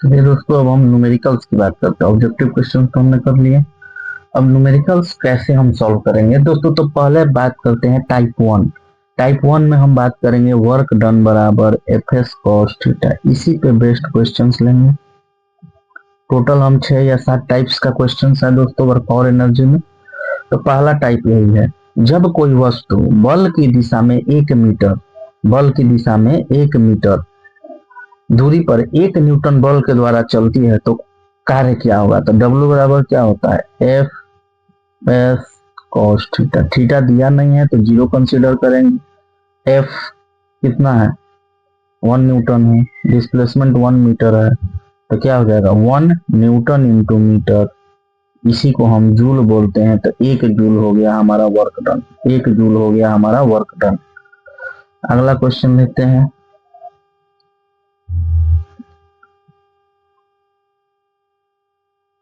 चलिए दोस्तों, अब हम न्यूमेरिकल्स की बात करते हैं। ऑब्जेक्टिव क्वेश्चन तो हमने कर लिए, अब न्यूमेरिकल्स कैसे हम सॉल्व करेंगे दोस्तों। तो पहले बात करते हैं टाइप वन। टाइप वन में हम बात करेंगे वर्क डन बराबर एफ एस कॉस थीटा। इसी पे बेस्ड क्वेश्चंस लेंगे। टोटल हम 6 या 7 टाइप्स का क्वेश्चन है दोस्तों वर्क और एनर्जी में। तो पहला टाइप यही है, जब कोई वस्तु बल की दिशा में 1 मीटर दूरी पर 1 न्यूटन बल के द्वारा चलती है तो कार्य क्या होगा। तो W बराबर क्या होता है, F S cos theta. Theta दिया नहीं है तो 0 कंसीडर करेंगे। एफ कितना है, 1 न्यूटन है, डिस्प्लेसमेंट 1 मीटर है, तो क्या हो जाएगा 1 न्यूटन इंटू मीटर। इसी को हम जूल बोलते हैं। तो 1 जूल हो गया हमारा वर्क डन, 1 जूल हो गया हमारा वर्क डन। अगला क्वेश्चन लेते हैं।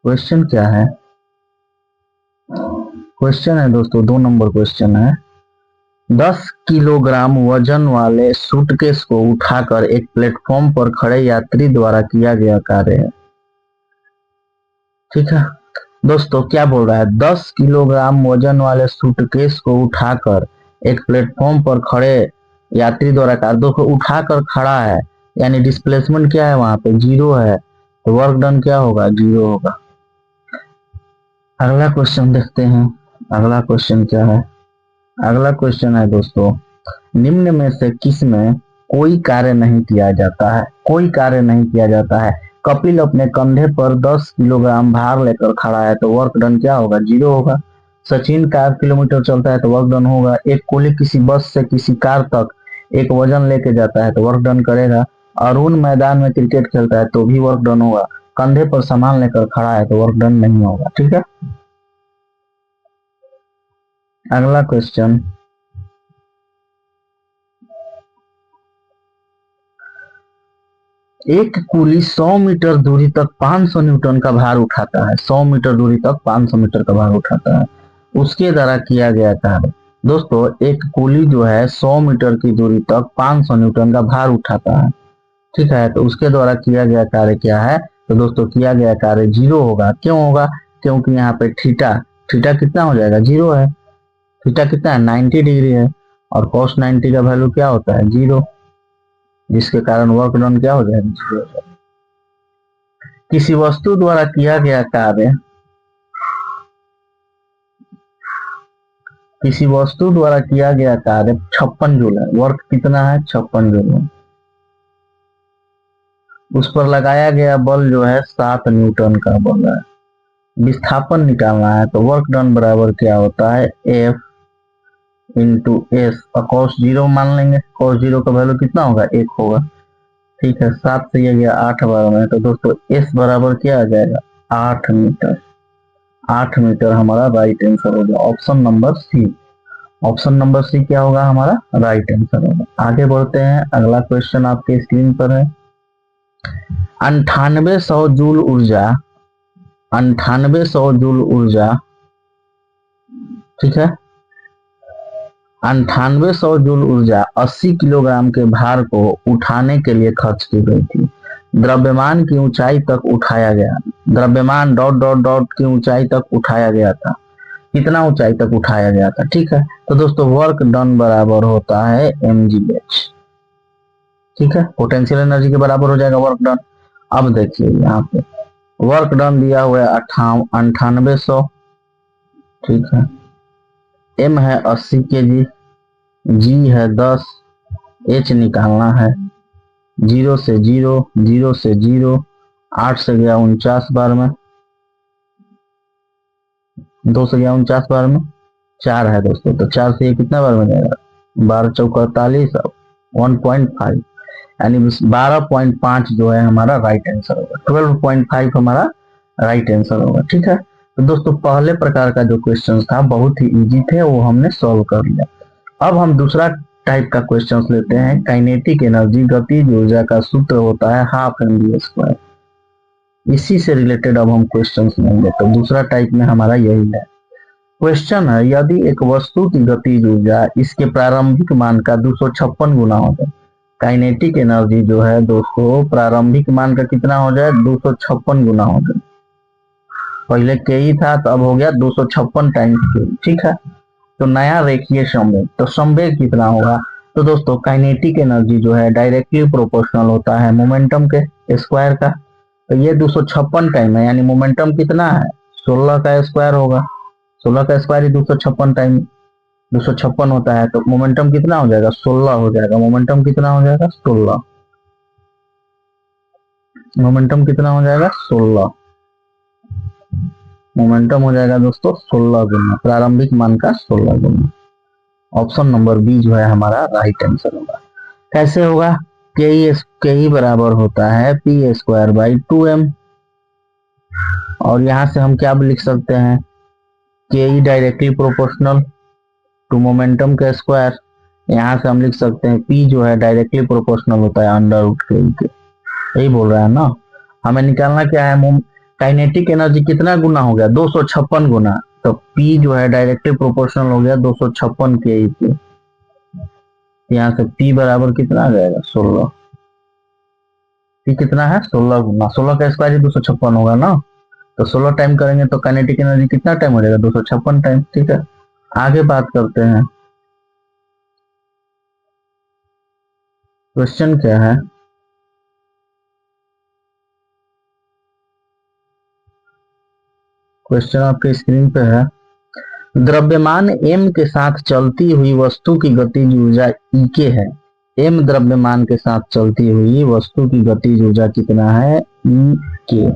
क्वेश्चन क्या है, क्वेश्चन है दोस्तों 2 नंबर क्वेश्चन है। 10 किलोग्राम वजन वाले सूटकेस को उठाकर एक प्लेटफॉर्म पर खड़े यात्री द्वारा किया गया कार्य है। ठीक है दोस्तों, क्या बोल रहा है, 10 किलोग्राम वजन वाले सूटकेस को उठाकर एक प्लेटफॉर्म पर खड़े यात्री द्वारा कार्य। देखो उठाकर खड़ा है यानी डिस्प्लेसमेंट क्या है, वहां पे 0 है, तो वर्क डन क्या होगा, 0 होगा। अगला क्वेश्चन देखते हैं। अगला क्वेश्चन क्या है, अगला क्वेश्चन है दोस्तों, निम्न में से किस में कोई कार्य नहीं किया जाता है। कोई कार्य नहीं किया जाता है। कपिल अपने कंधे पर 10 किलोग्राम भार लेकर खड़ा है तो वर्क डन क्या होगा, 0 होगा। सचिन 4 किलोमीटर चलता है तो वर्क डन होगा। एक कुली किसी बस से किसी कार तक एक वजन लेके जाता है तो वर्क डन करेगा। अरुण मैदान में क्रिकेट खेलता है तो भी वर्क डन होगा। कंधे पर सामान लेकर खड़ा है तो वर्क डन नहीं होगा। ठीक है, अगला क्वेश्चन, एक कुली 100 मीटर दूरी तक 500 न्यूटन का भार उठाता है। 100 मीटर दूरी तक 500 मीटर का भार उठाता है, उसके द्वारा किया गया कार्य। दोस्तों एक कुली जो है 100 मीटर की दूरी तक 500 न्यूटन का भार उठाता है, ठीक है, तो उसके द्वारा किया गया कार्य क्या है। तो दोस्तों किया गया कार्य 0 होगा। क्यों होगा, क्योंकि यहाँ पे थीटा थीटा कितना हो जाएगा, 0 है। थीटा कितना है, 90 डिग्री है, और cos 90 का वैल्यू क्या होता है, 0, जिसके कारण वर्क डन क्या हो जाएगा, 0 हो जाएगा। किसी वस्तु द्वारा किया गया कार्य, किसी वस्तु द्वारा किया गया कार्य 56 जूल है। वर्क कितना है, 56 जूल है। उस पर लगाया गया बल जो है 7 न्यूटन का बल है। विस्थापन निकालना है तो वर्क डन बराबर क्या होता है, एफ इंटू एस, और cos 0 मान लेंगे। cos 0 का वैल्यू कितना होगा, 1 होगा। ठीक है, 7 से ये गया 8 बार में, तो दोस्तों एस बराबर क्या आ जाएगा, 8 मीटर। 8 मीटर हमारा राइट आंसर होगा, option number C. Option number C क्या होगा हमारा राइट आंसर होगा। आगे बढ़ते हैं। अगला क्वेश्चन आपके स्क्रीन पर है। 9800 जूल ऊर्जा, 9800 जूल ऊर्जा, ठीक है, 9800 जूल ऊर्जा 80 किलोग्राम के भार को उठाने के लिए खर्च की गई थी। द्रव्यमान की ऊंचाई तक उठाया गया, द्रव्यमान डॉट डॉट डॉट की ऊंचाई तक उठाया गया था। कितना ऊंचाई तक उठाया गया था, ठीक है, तो दोस्तों वर्क डन बराबर होता है mgh। ठीक है, पोटेंशियल एनर्जी के बराबर हो जाएगा वर्क डन। अब देखिए यहाँ पे वर्क डन दिया हुआ है 9800, ठीक है, m है 80 kg, g है 10, h निकालना है, 0 से 0, 0 से 0, 8 से गया 49 बार में, 2 से गया 49 बार में, 4 है दोस्तों, तो 4 से ये कितना बार में जाएगा, 12 चौका 48, 1.5 यानी 12.5 जो है हमारा राइट आंसर होगा। 12.5 हमारा राइट आंसर होगा। ठीक है, तो दोस्तों पहले प्रकार का जो क्वेश्चन था बहुत ही इजी थे, वो हमने सॉल्व कर लिया। अब हम दूसरा टाइप का क्वेश्चन लेते हैं। काइनेटिक एनर्जी, गतिज ऊर्जा का सूत्र होता है हाफ mv²। इसी से रिलेटेड अब हम क्वेश्चन लेंगे। तो दूसरा टाइप में हमारा यही है। क्वेश्चन है, यदि एक वस्तु की गतिज ऊर्जा इसके प्रारंभिक मान का 256 गुना हो जाए काइनेटिक एनर्जी जो है दोस्तों प्रारंभिक मान का कितना हो जाए, 256 गुना हो जाए। पहले के ही था तो अब हो गया 256 टाइम्स के, ठीक है। तो नया रेखीय संवेग, तो संवेग कितना होगा, तो दोस्तों काइनेटिक एनर्जी जो है डायरेक्टली प्रोपोर्शनल होता है मोमेंटम के स्क्वायर का। तो ये 256 टाइम है, यानी मोमेंटम कितना है, 16 का स्क्वायर होगा। 16 का स्क्वायर ही 256 टाइम 256 होता है, तो मोमेंटम कितना हो जाएगा, 16 हो जाएगा। मोमेंटम कितना हो जाएगा, 16। मोमेंटम कितना हो जाएगा, 16। मोमेंटम हो जाएगा दोस्तों 16 गुना, प्रारंभिक मान का 16 गुना। ऑप्शन नंबर बी जो है हमारा राइट आंसर होगा। कैसे होगा, के ही बराबर होता है पी स्क्वायर बाई 2m। और यहां से हम क्या लिख सकते हैं, के ही डायरेक्टली प्रोपोर्शनल टू मोमेंटम के स्क्वायर। यहां से हम लिख सकते हैं पी जो है डायरेक्टली प्रोपोर्शनल होता है अंडर रूट के। यही बोल रहा है ना, हमें निकालना क्या है, काइनेटिक एनर्जी कितना गुना हो गया, 256 गुना। तो पी जो है डायरेक्टली प्रोपोर्शनल हो गया 256 के ई के। यहाँ से पी बराबर कितना आ जाएगा, 16। पी कितना है, 16 गुना, 16 का स्क्वायर 256 होगा ना। तो 16 टाइम करेंगे तो काइनेटिक एनर्जी कितना टाइम हो जाएगा, 256 टाइम, ठीक है। आगे बात करते हैं, क्वेश्चन क्या है, क्वेश्चन आपके स्क्रीन पे है। द्रव्यमान m के साथ चलती हुई वस्तु की गतिज ऊर्जा E के है। m द्रव्यमान के साथ चलती हुई वस्तु की गतिज ऊर्जा कितना है, E के,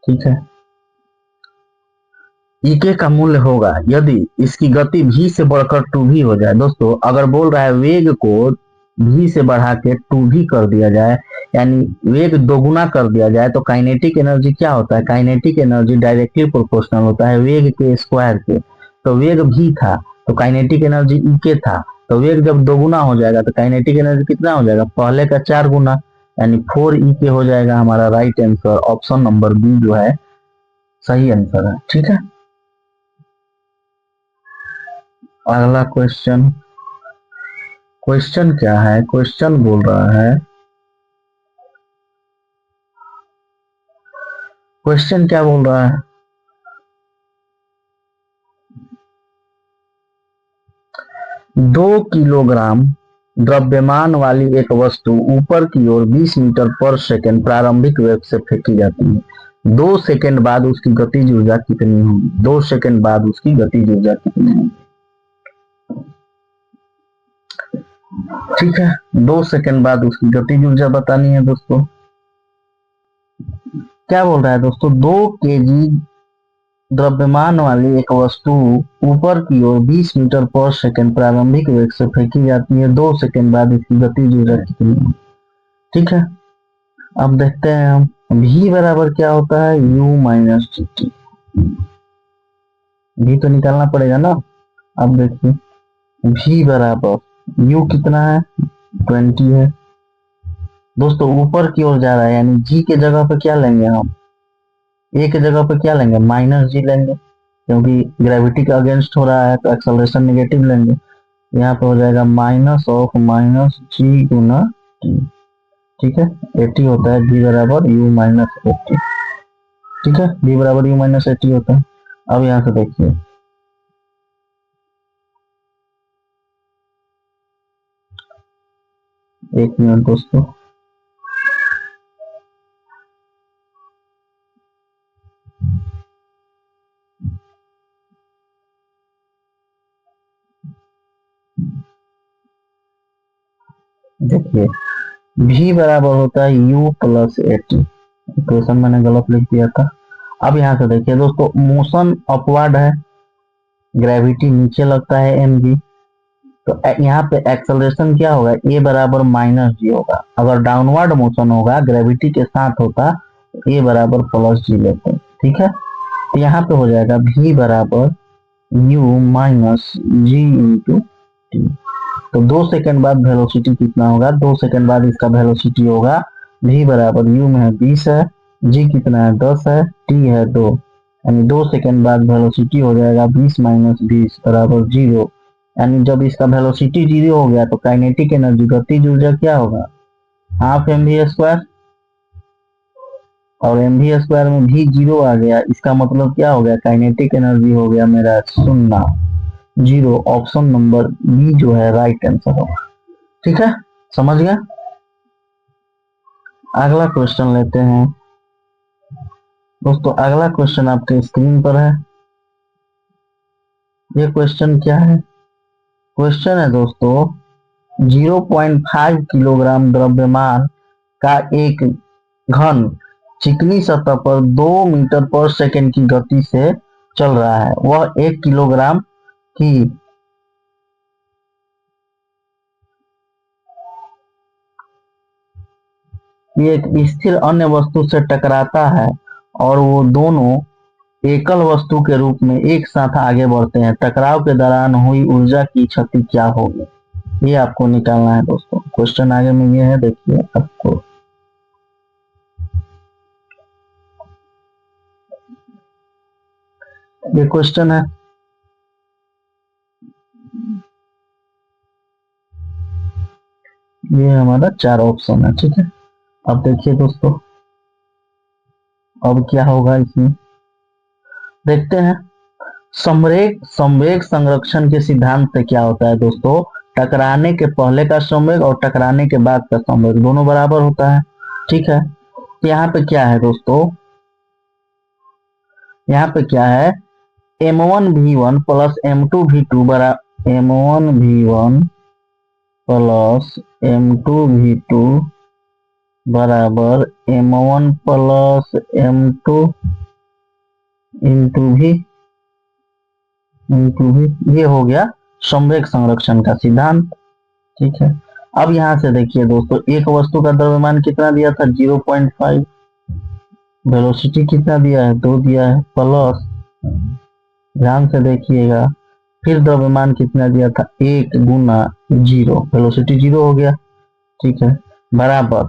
ठीक है। E के का मूल्य होगा यदि इसकी गति v से बढ़कर 2v हो जाए। दोस्तों अगर बोल रहा है वेग को v से बढ़ा के 2v कर दिया जाए, यानी वेग दोगुना कर दिया जाए, तो काइनेटिक एनर्जी क्या होता है, काइनेटिक एनर्जी डायरेक्टली प्रोपोर्शनल होता है वेग के स्क्वायर के। तो वेग v था तो काइनेटिक एनर्जी E के था, तो वेग जब दोगुना हो जाएगा तो काइनेटिक एनर्जी कितना हो जाएगा, पहले का 4 गुना, यानी 4E के हो जाएगा हमारा right answer. Option number B जो है सही आंसर है, ठीक है। अगला क्वेश्चन, क्वेश्चन क्या है, क्वेश्चन बोल रहा है, क्वेश्चन क्या बोल रहा है, 2 किलोग्राम द्रव्यमान वाली एक वस्तु ऊपर की ओर 20 मीटर पर सेकंड प्रारंभिक वेग से फेंकी जाती है। 2 सेकंड बाद उसकी गतिज ऊर्जा कितनी होगी, 2 सेकंड बाद उसकी गतिज ऊर्जा कितनी होगी, ठीक है। 2 सेकंड बाद उसकी गतिज ऊर्जा बतानी है दोस्तों। क्या बोल रहा है दोस्तों, 2 केजी द्रव्यमान वाली एक वस्तु ऊपर की ओर 20 मीटर पर सेकंड प्रारंभिक वेग से फेंकी जाती है। 2 सेकंड बाद इसकी गतिज ऊर्जा कितनी है, ठीक है। अब देखते हैं हम, v बराबर क्या होता है, u माइनस टी। v तो निकालना पड़ेगा ना। अब देखिए v बराबर u कितना है, 20 है। दोस्तों ऊपर की ओर जा रहा है, यानी g के जगह पे क्या लेंगे हम, a के जगह पे क्या लेंगे, माइनस g लेंगे, क्योंकि ग्रेविटी का अगेंस्ट हो रहा है तो एक्सेलरेशन नेगेटिव लेंगे। यहाँ पे हो जाएगा माइनस ऑफ माइनस जी गुना टी, ठीक है। 80 होता है, v बराबर u माइनस 80, ठीक है। v बराबर u माइनस 80 होता है। अब यहाँ से देखिए, एक मिनट दोस्तों, देखिए v बराबर होता है u प्लस 80। इक्वेशन मैंने गलत लिख दिया था। अब यहाँ से देखिए दोस्तों, मोशन अपवर्ड है, ग्रेविटी नीचे लगता है mg, तो यहाँ पे एक्सेलरेशन क्या होगा, a बराबर माइनस जी होगा। अगर डाउनवर्ड मोशन होगा ग्रेविटी के साथ होता तो a बराबर प्लस जी लेते हैं, ठीक है। तो यहाँ पे हो जाएगा v बराबर u माइनस जी इंटू टी। तो 2 सेकंड बाद वेलोसिटी कितना होगा, 2 सेकंड बाद इसका वेलोसिटी होगा v बराबर u में है 20 है, g कितना है 10 है, t है 2, यानी 2 सेकंड बाद वेलोसिटी हो जाएगा 20 माइनस 20 बराबर 0। यानी जब इसका वेलोसिटी 0 हो गया तो काइनेटिक एनर्जी गतिज ऊर्जा क्या होगा, हाफ एम वी स्क्वायर, और एम वी स्क्वायर में भी जीरो आ गया, इसका मतलब क्या हो गया, काइनेटिक एनर्जी हो गया मेरा शून्य, जीरो। ऑप्शन नंबर बी जो है राइट आंसर होगा। ठीक है, समझ गया। अगला क्वेश्चन लेते हैं दोस्तों। अगला क्वेश्चन आपके स्क्रीन पर है। ये क्वेश्चन क्या है? क्वेश्चन है दोस्तों 0.5 किलोग्राम द्रव्यमान का एक घन चिकनी सतह पर 2 मीटर पर सेकंड की गति से चल रहा है। वह 1 किलोग्राम की एक स्थिर अन्य वस्तु से टकराता है और वो दोनों एकल वस्तु के रूप में एक साथ आगे बढ़ते हैं। टकराव के दौरान हुई ऊर्जा की क्षति क्या होगी, ये आपको निकालना है दोस्तों। क्वेश्चन आगे में ये है, देखिए आपको। ये क्वेश्चन है, ये हमारा 4 ऑप्शन है। ठीक है, अब देखिए दोस्तों, अब क्या होगा इसमें, देखते हैं। संवेग संरक्षण के सिद्धांत से क्या होता है दोस्तों, टकराने के पहले का संवेग और टकराने के बाद का संवेग दोनों बराबर होता है। ठीक है, तो यहाँ पे क्या है दोस्तों, यहाँ पे क्या है, m1v1 प्लस m2v2 बराबर m1v1 प्लस m2v2 बराबर m1 प्लस m2 इंटू भी, ये हो गया संवेग संरक्षण का सिद्धांत। ठीक है, अब यहां से देखिए दोस्तों, एक वस्तु का द्रव्यमान कितना दिया था, 0.5, वेलोसिटी कितना दिया है, 2 दिया है, प्लस ध्यान से देखिएगा, फिर द्रव्यमान कितना दिया था, 1 गुना 0, वेलोसिटी 0 हो गया। ठीक है, बराबर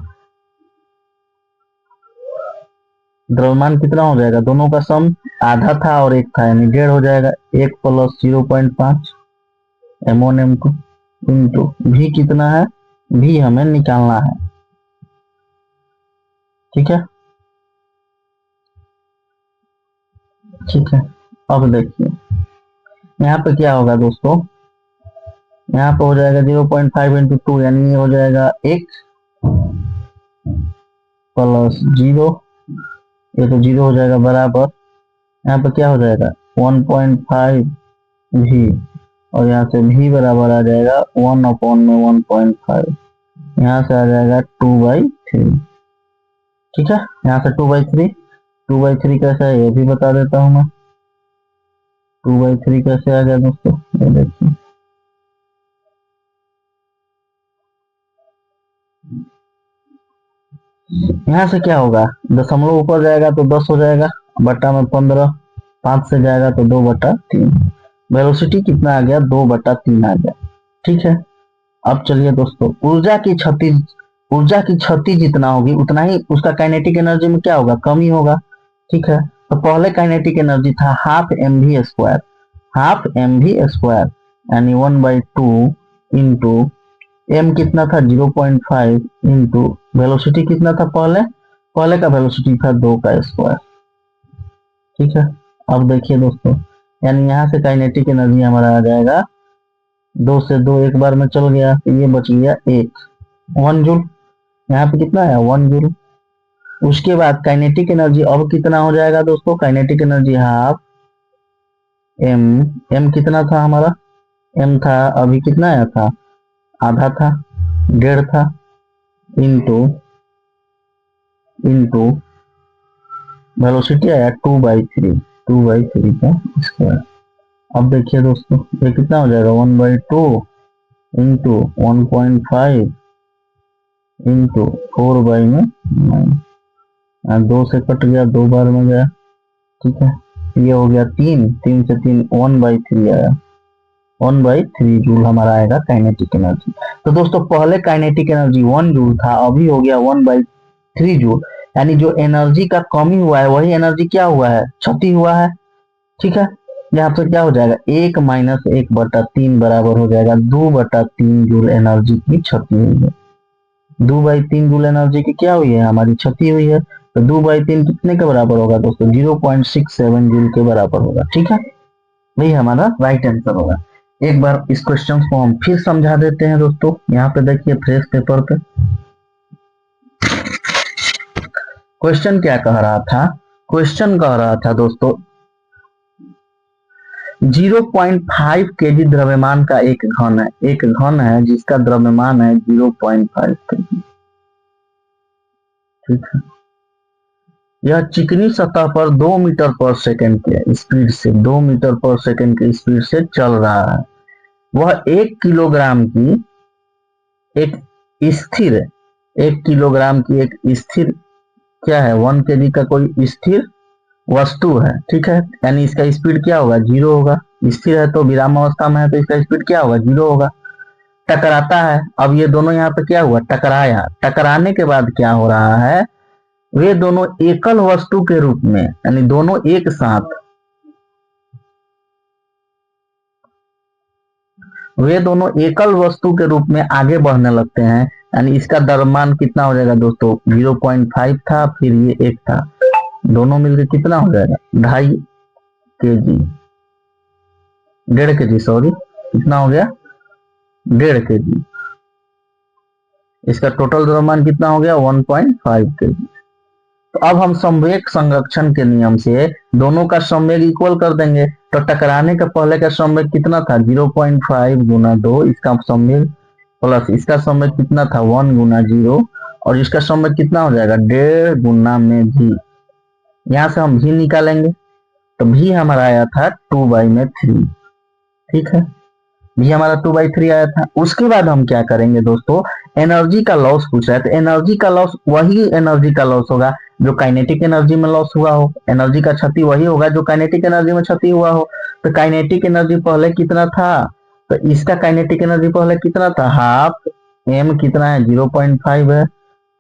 द्रव्यमान कितना हो जाएगा, दोनों का सम आधा था और 1 था, यानी 1.5 हो जाएगा। 1 प्लस 0.5 m1 m2 इंटू भी कितना है, भी हमें निकालना है। ठीक है, ठीक है, अब देखिए यहाँ पे क्या होगा दोस्तों, यहाँ पे हो जाएगा 0.5 इंटू 2, यानी ये हो जाएगा 1 प्लस 0, ये तो 0 हो जाएगा, बराबर यहाँ पे क्या हो जाएगा 1.5 भी, और यहाँ से भी बराबर आ जाएगा 1 अपॉन में 1.5, यहाँ से आ जाएगा 2/3। ठीक है, यहाँ से 2/3, 2/3 कैसे है ये भी बता देता हूँ मैं। 2/3 कैसे आ गया दोस्तों, ये देखिए, यहाँ से क्या होगा, दशमलव ऊपर जाएगा तो 10 हो जाएगा, बट्टा में 15, 5 से जाएगा तो 2/3, वेलोसिटी कितना आ गया, 2/3 आ गया। ठीक है, अब चलिए दोस्तों, ऊर्जा की क्षति जितना होगी उतना ही उसका काइनेटिक एनर्जी में क्या होगा, कमी होगा। ठीक है, तो पहले काइनेटिक एनर्जी था half m v square, half m v square यानी 1/2 इंटू एम कितना था 0.5 इंटू वेलोसिटी कितना था, पहले पहले का वेलोसिटी था 2 का स्क्वायर। ठीक है, अब देखिए दोस्तों, यानी यहाँ से काइनेटिक एनर्जी हमारा आ जाएगा, 2 से 2 एक बार में चल गया, तो ये बच गया 1 जूल, यहाँ पे कितना है 1 जूल। उसके बाद काइनेटिक एनर्जी अब कितना हो जाएगा दोस्तों, kinetic energy half m, m कितना था हमारा, एम था अभी कितना आया था, आधा था, 1.5 था, इंटू इंटू वेलोसिटी आया 2/3, 2/3 का स्क्वायर। अब देखिए दोस्तों, ये कितना हो जाएगा 1/2 इंटू 1.5 इंटू 4/9, 2 से कट गया, 2 बार में गया। ठीक है, ये हो गया 3, 3 से 3 1/3 आया, 1/3 जूल हमारा आएगा काइनेटिक एनर्जी। तो दोस्तों पहले काइनेटिक एनर्जी 1 जूल था, अभी हो गया 1/3 जूल, यानी जो एनर्जी का कमी हुआ है वही एनर्जी क्या हुआ है, क्षति हुआ है। ठीक है, यहाँ पे क्या हो जाएगा 1 माइनस 1/3 बराबर हो जाएगा 2/3 जूल एनर्जी की क्षति हुई है। 2/3 जूल एनर्जी की क्या हुई है, हमारी क्षति हुई है। तो 2/3 कितने के बराबर होगा दोस्तों, 0.67 जूल के बराबर होगा। ठीक है, वही हमारा राइट आंसर होगा। एक बार इस क्वेश्चन को हम फिर समझा देते हैं दोस्तों। यहाँ पे देखिए फ्रेश पेपर पे क्वेश्चन क्या कह रहा था। क्वेश्चन कह रहा था दोस्तों 0.5 केजी द्रव्यमान का एक घन है, एक घन है जिसका द्रव्यमान है 0.5 केजी। ठीक है, यह चिकनी सतह पर 2 मीटर पर सेकंड के स्पीड से 2 मीटर पर सेकंड की स्पीड से चल रहा है। वह 1 किलोग्राम की एक स्थिर 1 किलोग्राम की एक स्थिर क्या है 1 केजी का कोई स्थिर वस्तु है। ठीक है, यानी इसका स्पीड क्या होगा, 0 होगा। स्थिर है तो विराम अवस्था में है तो इसका स्पीड क्या होगा, 0 होगा। टकराता है, अब ये दोनों यहाँ पे क्या हुआ, टकराया। टकराने के बाद क्या हो रहा है, वे दोनों एकल वस्तु के रूप में, यानी दोनों एक साथ, वे दोनों एकल वस्तु के रूप में आगे बढ़ने लगते हैं। यानी इसका द्रव्यमान कितना हो जाएगा दोस्तों, 0.5 था, फिर ये 1 था, दोनों मिलकर कितना हो जाएगा, 2.5 केजी, 1.5 केजी, सॉरी कितना हो गया, 1.5 केजी। इसका टोटल द्रव्यमान कितना हो गया, 1.5 केजी। तो अब हम संवेग संरक्षण के नियम से दोनों का संवेग इक्वल कर देंगे। तो टकराने का पहले का संवेग कितना था, 0.5 गुना 2, इसका संवेग प्लस इसका संवेग कितना था, 1 गुना 0, और इसका संवेग कितना हो जाएगा, 1.5 गुना में v। यहां से हम v निकालेंगे तो v हमारा आया था 2/3। ठीक है, v हमारा 2/3 आया था। उसके बाद हम क्या करेंगे दोस्तों, एनर्जी का लॉस पूछ रहा है। तो एनर्जी का लॉस वही एनर्जी का लॉस होगा जो काइनेटिक एनर्जी में लॉस हुआ हो। एनर्जी का क्षति वही होगा जो काइनेटिक एनर्जी में क्षति हुआ हो। तो काइनेटिक एनर्जी पहले कितना था, तो इसका काइनेटिक एनर्जी पहले कितना था, हाफ m कितना है, 0.5 है,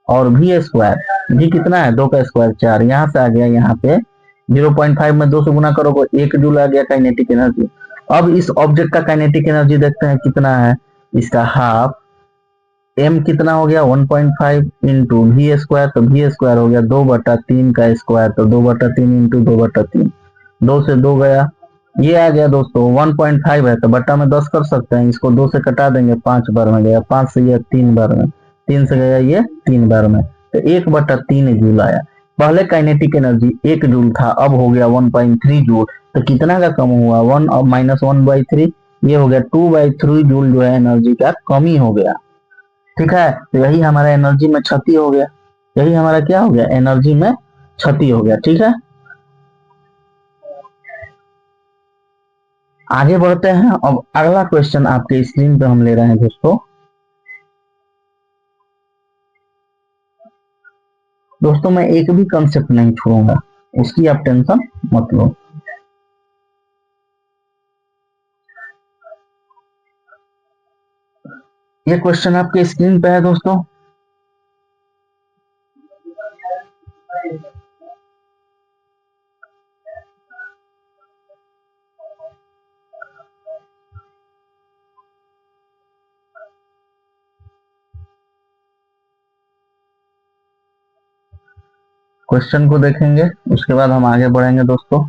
और v स्क्वायर, v कितना है, 2 का स्क्वायर 4, यहाँ से आ गया, यहाँ पे 0.5 में 2 से गुना करोगे 1 जूल आ गया काइनेटिक एनर्जी। अब इस ऑब्जेक्ट का काइनेटिक एनर्जी देखते हैं कितना है, इसका हाफ m कितना हो गया, 1.5 इंटू वी स्क्वायर, तो वी स्क्वायर हो गया 2/3 का स्क्वायर, तो 2/3 इंटू 2/3, 2 से 2 गया, ये आ गया दोस्तों 1.5 है तो बट्टा में 10 कर सकते हैं, इसको 2 से कटा देंगे, 5 बार में गया, 5 से ये 3 बार में, 3 से गया ये 3 बार में, तो 1/3 जूल आया। पहले काइनेटिक एनर्जी 1 जूल था, अब हो गया 1.3 जूल, तो कितना का कम हुआ, 1 और -1/3, ये हो गया 2/3 जूल जो है एनर्जी का कमी हो गया। ठीक है, तो यही हमारा एनर्जी में क्षति हो गया, यही हमारा क्या हो गया, एनर्जी में क्षति हो गया। ठीक है, आगे बढ़ते हैं। अब अगला क्वेश्चन आपके स्क्रीन पे हम ले रहे हैं दोस्तों। दोस्तों मैं एक भी कंसेप्ट नहीं छोड़ूंगा, उसकी आप टेंशन मत लो। ये क्वेश्चन आपके स्क्रीन पे है दोस्तों। क्वेश्चन को देखेंगे, उसके बाद हम आगे बढ़ेंगे दोस्तों।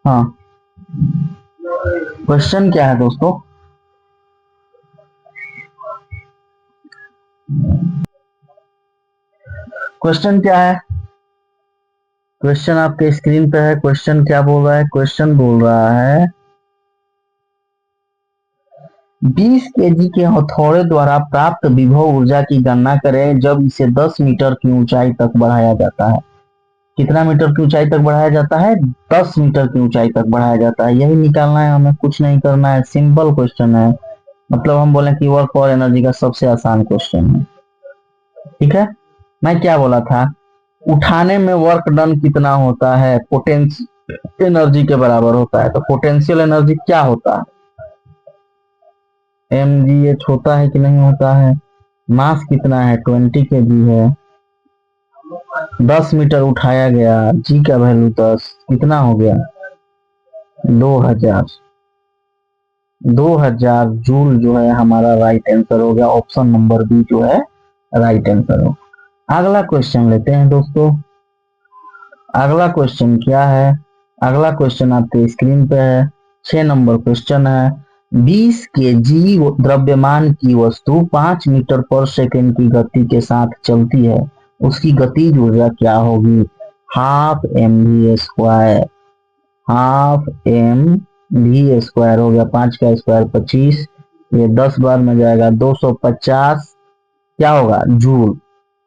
हाँ, क्वेश्चन क्या है दोस्तों, क्वेश्चन क्या है, क्वेश्चन आपके स्क्रीन पे है। क्वेश्चन क्या बोल रहा है, क्वेश्चन बोल रहा है 20 केजी के हथौड़े द्वारा प्राप्त विभव ऊर्जा की गणना करें जब इसे 10 मीटर की ऊंचाई तक बढ़ाया जाता है। कितना मीटर की ऊंचाई तक बढ़ाया जाता है, 10 मीटर की ऊंचाई तक बढ़ाया जाता है। यही निकालना है हमें, कुछ नहीं करना है, सिंपल क्वेश्चन है। मतलब हम बोले कि वर्क और एनर्जी का सबसे आसान क्वेश्चन है। ठीक है, मैं क्या बोला था, उठाने में वर्क डन कितना होता है, पोटेंशियल एनर्जी के बराबर होता है। तो पोटेंशियल एनर्जी क्या होता है, mgh होता है कि नहीं होता है। मास कितना है, 20 kg है, 10 मीटर उठाया गया, जी का वैल्यू 10, कितना हो गया 2000। 2000 जूल जो है हमारा राइट आंसर हो गया, ऑप्शन नंबर बी जो है राइट आंसर हो। अगला क्वेश्चन लेते हैं दोस्तों। अगला क्वेश्चन क्या है, अगला क्वेश्चन आपके स्क्रीन पे है। 6 नंबर क्वेश्चन है। 20 केजी द्रव्यमान की वस्तु 5 मीटर पर सेकंड की गति के साथ चलती है, उसकी गतिज ऊर्जा क्या होगी? Half m v square. Half m v square हो गया, 5 का स्क्वायर 25, ये 10 बार में जाएगा 250, क्या होगा जूल।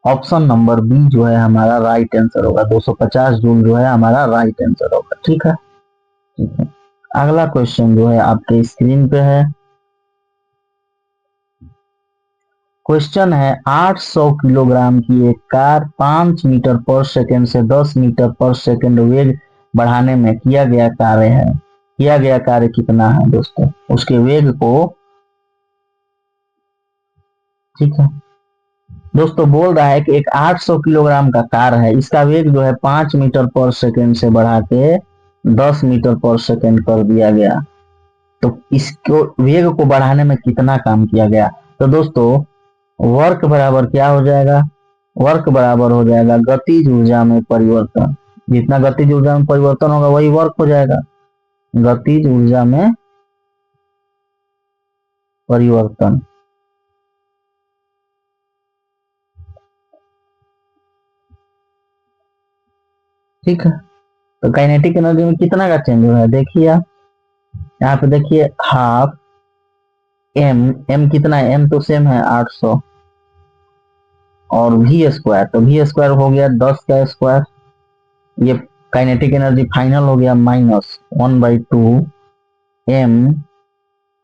ऑप्शन नंबर बी जो है हमारा राइट आंसर होगा, 250 जूल जो है हमारा राइट आंसर होगा। ठीक है, ठीक है। अगला क्वेश्चन जो है आपके स्क्रीन पे है। क्वेश्चन है 800 किलोग्राम की एक कार 5 मीटर पर सेकंड से 10 मीटर पर सेकंड वेग बढ़ाने में किया गया कार्य है। किया गया कार्य कितना है दोस्तों, उसके वेग को, ठीक है दोस्तों, बोल रहा है कि एक 800 किलोग्राम का कार है, इसका वेग जो है 5 मीटर पर सेकंड से बढ़ा के 10 मीटर पर सेकंड कर दिया गया। तो इसको वेग को बढ़ाने में कितना काम किया गया? तो दोस्तों वर्क बराबर क्या हो जाएगा, वर्क बराबर हो जाएगा गतिज ऊर्जा में परिवर्तन। जितना गतिज ऊर्जा में परिवर्तन होगा वही वर्क हो जाएगा, गतिज ऊर्जा में परिवर्तन। ठीक है, तो काइनेटिक एनर्जी में कितना का चेंज हो रहा है देखिए आप, यहाँ पे देखिए हाफ एम, एम कितना है, एम तो सेम है 800, और वी स्क्वायर, तो वी स्क्वायर हो गया 10 का स्क्वायर, ये काइनेटिक एनर्जी फाइनल हो गया -1/2 एम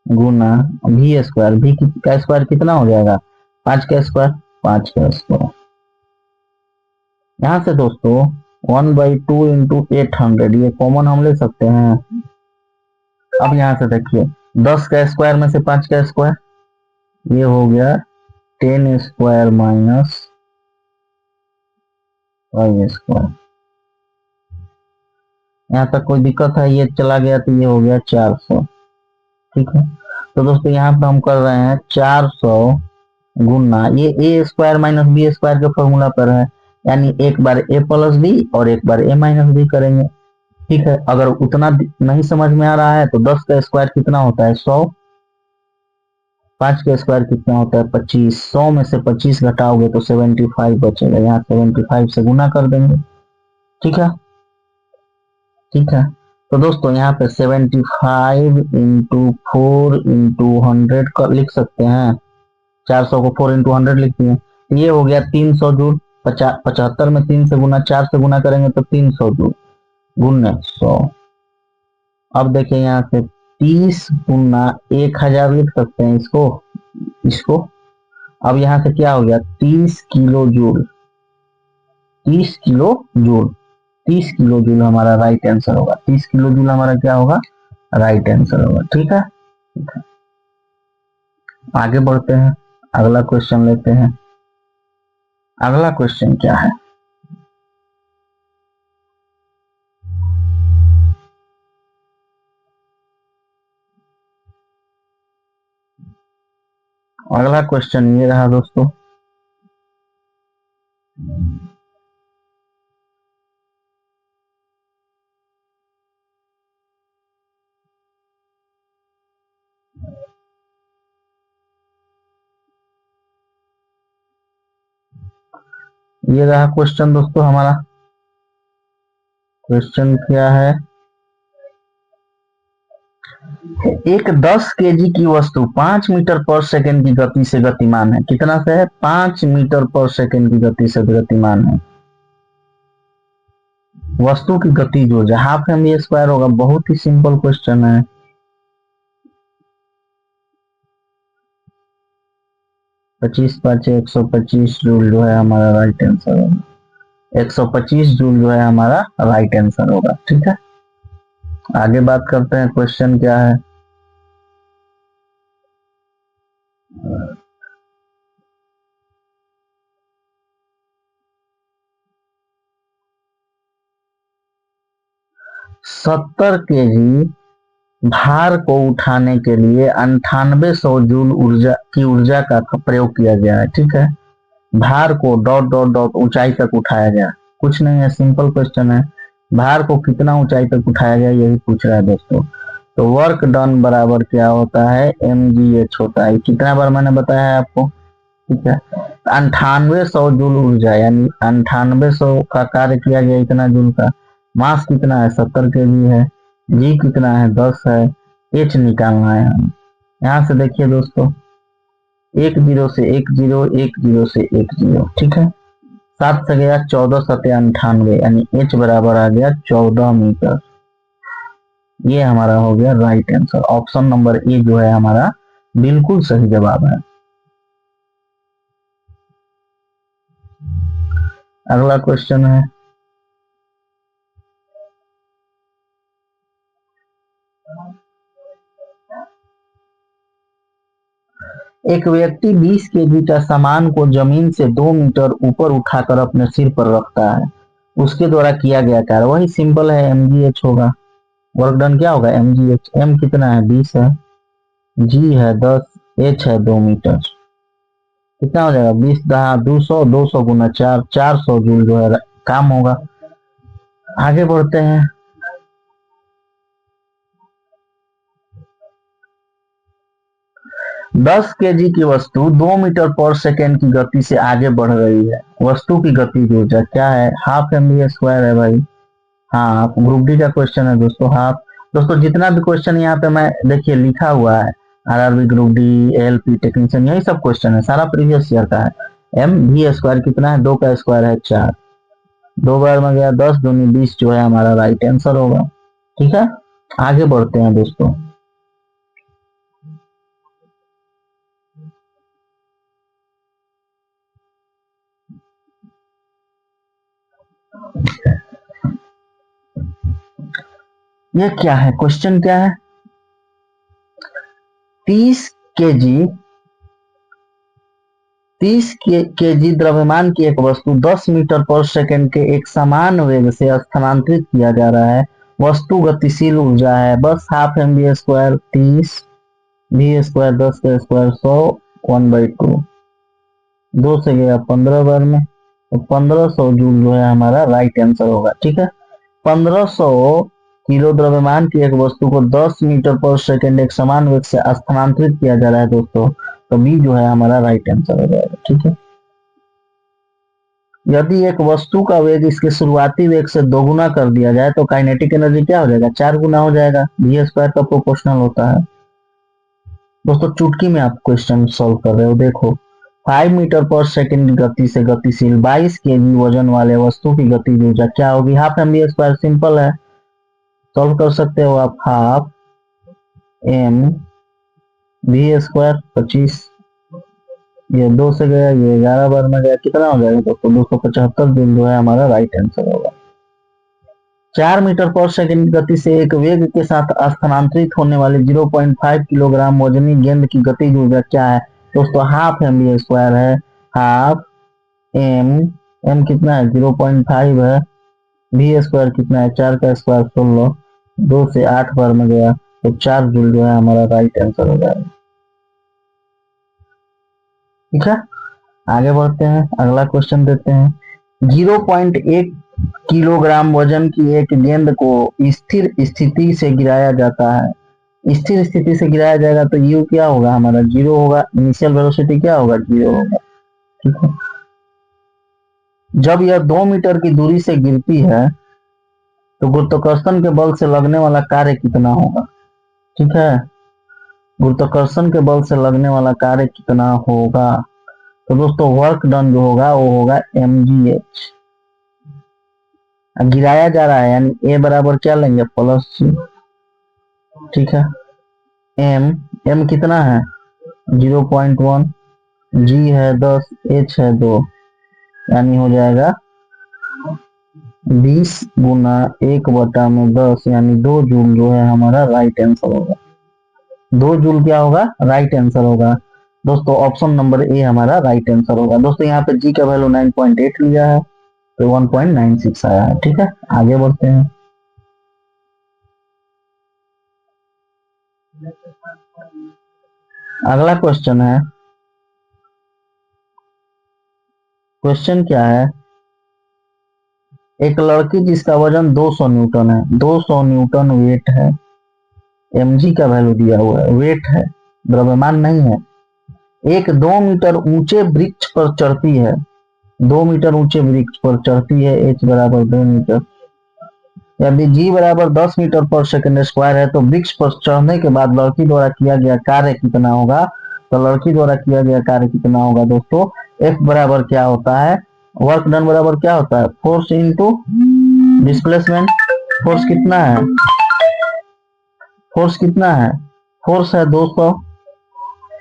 गुना वी स्क्वायर। वी का स्क्वायर कितना हो जाएगा, 5 का स्क्वायर, 5 का स्क्वायर। यहाँ से दोस्तों 1/2 इंटू 800 ये कॉमन हम ले सकते हैं। अब यहाँ से देखिए 10 का स्क्वायर में से 5 का स्क्वायर, ये हो गया 10 स्क्वायर माइनस 5 स्क्वायर। यहाँ तक कोई दिक्कत है, ये चला गया तो ये हो गया 400। ठीक है, तो दोस्तों यहाँ पे हम कर रहे हैं 400 गुना, ये ए स्क्वायर माइनस बी स्क्वायर के फॉर्मूला पर है, यानी एक बार ए प्लस बी और एक बार ए माइनस बी करेंगे। ठीक है, अगर उतना नहीं समझ में आ रहा है तो 10 का स्क्वायर कितना होता है 100, 5 का स्क्वायर कितना होता है 25, 100 में से 25 घटाओगे तो 75 बचेगा, यहाँ 75 से गुना कर देंगे। ठीक है, ठीक है, तो दोस्तों यहाँ पे 75 इंटू 4 इंटू 100 कर लिख सकते हैं, 400 को 4 इंटू 100 लिखते हैं, तो ये हो गया 300 जूल। 75 में 3 से गुना, 4 से गुना करेंगे तो 300 जूल गुना 100। अब देखिए यहाँ से 30 गुना 1000 लिख सकते हैं इसको, इसको। अब यहाँ से क्या हो गया 30 kilo joule, 30 kilo joule, 30 kilo joule हमारा राइट आंसर होगा, 30 किलो जूल हमारा क्या होगा राइट आंसर होगा। ठीक है, ठीक है, आगे बढ़ते हैं, अगला क्वेश्चन लेते हैं। अगला क्वेश्चन क्या है, अगला क्वेश्चन ये रहा दोस्तों। ये रहा क्वेश्चन दोस्तों हमारा। क्वेश्चन क्या है, एक 10 केजी की वस्तु 5 मीटर पर सेकंड की गति से गतिमान है, कितना से है 5 मीटर पर सेकंड की गति से गतिमान है। वस्तु की गति जो हाफ एम वी स्क्वायर होगा, बहुत ही सिंपल क्वेश्चन है। 25 5 125 जूल जो है हमारा राइट आंसर होगा, 125 जूल जो है हमारा राइट आंसर होगा। ठीक है, आगे बात करते हैं, क्वेश्चन क्या है। 70 kg भार को उठाने के लिए 9800 जूल ऊर्जा का प्रयोग किया गया है। ठीक है, भार को डॉट डॉट डॉट ऊंचाई तक उठाया गया, कुछ नहीं है, सिंपल क्वेश्चन है। भार को कितना ऊंचाई तक उठाया गया यही पूछ रहा है दोस्तों। तो वर्क डन बराबर क्या होता है, mgh होता है। कितना बार मैंने बताया है आपको, ठीक है। 9800 जूल ऊर्जा यानी 9800 का कार्य किया गया इतना जूल का। मास कितना है, 70 kg है। जी कितना है, 10 है। एच निकालना है हमें। यहाँ से देखिए दोस्तों, 10 से 10, 10 से 10, ठीक है। 7 से गया 14 सत्य 98 यानी एच बराबर आ गया 14 मीटर। ये हमारा हो गया right answer. Option number A जो है हमारा बिल्कुल सही जवाब है। अगला क्वेश्चन है, एक व्यक्ति 20 केजी का सामान को जमीन से 2 मीटर ऊपर उठाकर अपने सिर पर रखता है। उसके द्वारा किया गया कार्य वही सिंपल है, mgh होगा। वर्क डन क्या होगा, mgh। m कितना है, 20 है। g है 10, h है 2 मीटर। कितना हो जाएगा, 20 दहा 200, 200 गुना 4, 400 जूल जो है काम होगा। आगे बढ़ते हैं। 10 केजी की वस्तु 2 मीटर पर सेकेंड की गति से आगे बढ़ रही है। वस्तु की गतिज ऊर्जा क्या है, हाफ mv² है भाई। हाँ, ग्रुप डी का क्वेश्चन है दोस्तों, हाफ। दोस्तों जितना भी क्वेश्चन यहाँ पे मैं देखिए लिखा हुआ है, RRB group D, LP technician, यही सब क्वेश्चन है, सारा प्रीवियस ईयर का है। mv² कितना है, 2 का स्क्वायर है 4, 2 बार में गया 10 दूनी 20 जो है हमारा राइट आंसर होगा। ठीक है, आगे बढ़ते हैं दोस्तों। ये क्या है, क्वेश्चन क्या है, 30 केजी 30 केजी द्रव्यमान की एक वस्तु 10 मीटर पर सेकंड के एक समान वेग से स्थानांतरित किया जा रहा है। वस्तु गतिशील ऊर्जा है बस हाफ mv² 30, v² 10 का स्क्वायर 100, 1/2, 2 से गया 15 बार में, तो 1500 जूल जो है हमारा राइट आंसर होगा। ठीक है, 1500 किलो द्रव्यमान की एक वस्तु को 10 मीटर पर सेकंड एक समान वेग से स्थानांतरित किया जा रहा है दोस्तों, तो बी जो है हमारा राइट आंसर हो जाएगा। ठीक है, यदि एक वस्तु का वेग इसके शुरुआती वेग से दोगुना कर दिया जाए तो काइनेटिक एनर्जी क्या हो जाएगा, 4 गुना हो जाएगा। v² का प्रोपोर्शनल होता है दोस्तों। चुटकी में आप क्वेश्चन सॉल्व कर रहे हो, देखो 5 मीटर पर सेकंड की गति से गतिशील 22 केजी वजन वाले वस्तु की गतिज ऊर्जा क्या होगी, हाफ mv²। सिंपल है, सॉल्व कर सकते हो आप। हाफ mv² 25, ये 2 से गया, ये 11 बार में गया, कितना हो जाएगा दोस्तों, 275 जूल जो है हमारा राइट आंसर होगा। 4 मीटर पर सेकंड की गति से एक वेग के साथ स्थानांतरित होने वाली 0.5 किलोग्राम वजनी गेंद की गतिज ऊर्जा क्या है दोस्तों, हाफ mv² है। हाफ m कितना है, 0.5 है। v² कितना है, 4 का स्क्वायर 16, 2 से 8 बार में गया, तो 4 जूल जो है हमारा राइट आंसर हो जाएगा। ठीक है, आगे बढ़ते हैं, अगला क्वेश्चन देते हैं। 0.1 किलोग्राम वजन की एक गेंद को स्थिर स्थिति से गिराया जाता है। स्थिर स्थिति से गिराया जाएगा तो यू क्या होगा हमारा, 0 होगा। इनिशियल वेलोसिटी क्या होगा, 0 होगा। ठीक है, जब यह 2 मीटर की दूरी से गिरती है तो गुरुत्वाकर्षण के बल से लगने वाला कार्य कितना होगा। ठीक है, गुरुत्वाकर्षण के बल से लगने वाला कार्य कितना होगा, तो दोस्तों वर्क डन जो होगा वो होगा mgh। गिराया जा रहा है यानी a बराबर क्या लेंगे, +g। ठीक है, m कितना है, 0.1, g है 10, h है 2, यानी हो जाएगा 20 गुना 1/10 यानी 2 जूल जो है हमारा राइट आंसर होगा। 2 जूल क्या होगा, राइट आंसर होगा दोस्तों। ऑप्शन नंबर ए हमारा राइट आंसर होगा दोस्तों। यहाँ पे जी का वैल्यू 9.8 लिया है तो 1.96 आया है। ठीक है, आगे बढ़ते हैं। अगला क्वेश्चन है, क्वेश्चन क्या है, एक लड़की जिसका वजन 200 न्यूटन है, 200 न्यूटन वेट है, mg का वैल्यू दिया हुआ है, वेट है, द्रव्यमान नहीं है, एक 2 मीटर ऊंचे वृक्ष पर चढ़ती है, 2 मीटर ऊंचे वृक्ष पर चढ़ती है, h बराबर 2 मीटर, यदि g बराबर 10 मीटर पर सेकंड स्क्वायर है तो वृक्ष पर चढ़ने के बाद लड़की द्वारा किया गया कार्य कितना होगा। तो लड़की द्वारा किया गया कार्य कितना होगा दोस्तों, F बराबर क्या होता है, वर्क डन बराबर क्या होता है, फोर्स इंटू डिस्प्लेसमेंट। फोर्स कितना है, फोर्स कितना है, फोर्स है 200,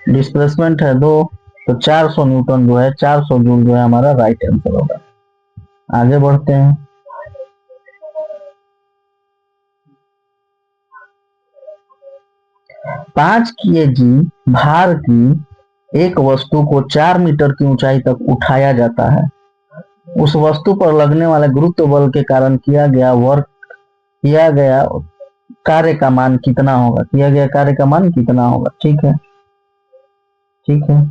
डिस्प्लेसमेंट है 2, तो 400 न्यूटन जो है, 400 जूल जो है हमारा राइट आंसर होगा। आगे बढ़ते हैं, 5 kg भार की एक वस्तु को 4 मीटर की ऊंचाई तक उठाया जाता है, उस वस्तु पर लगने वाले गुरुत्व बल के कारण किया गया कार्य का मान कितना होगा, किया गया कार्य का मान कितना होगा। ठीक है, ठीक है,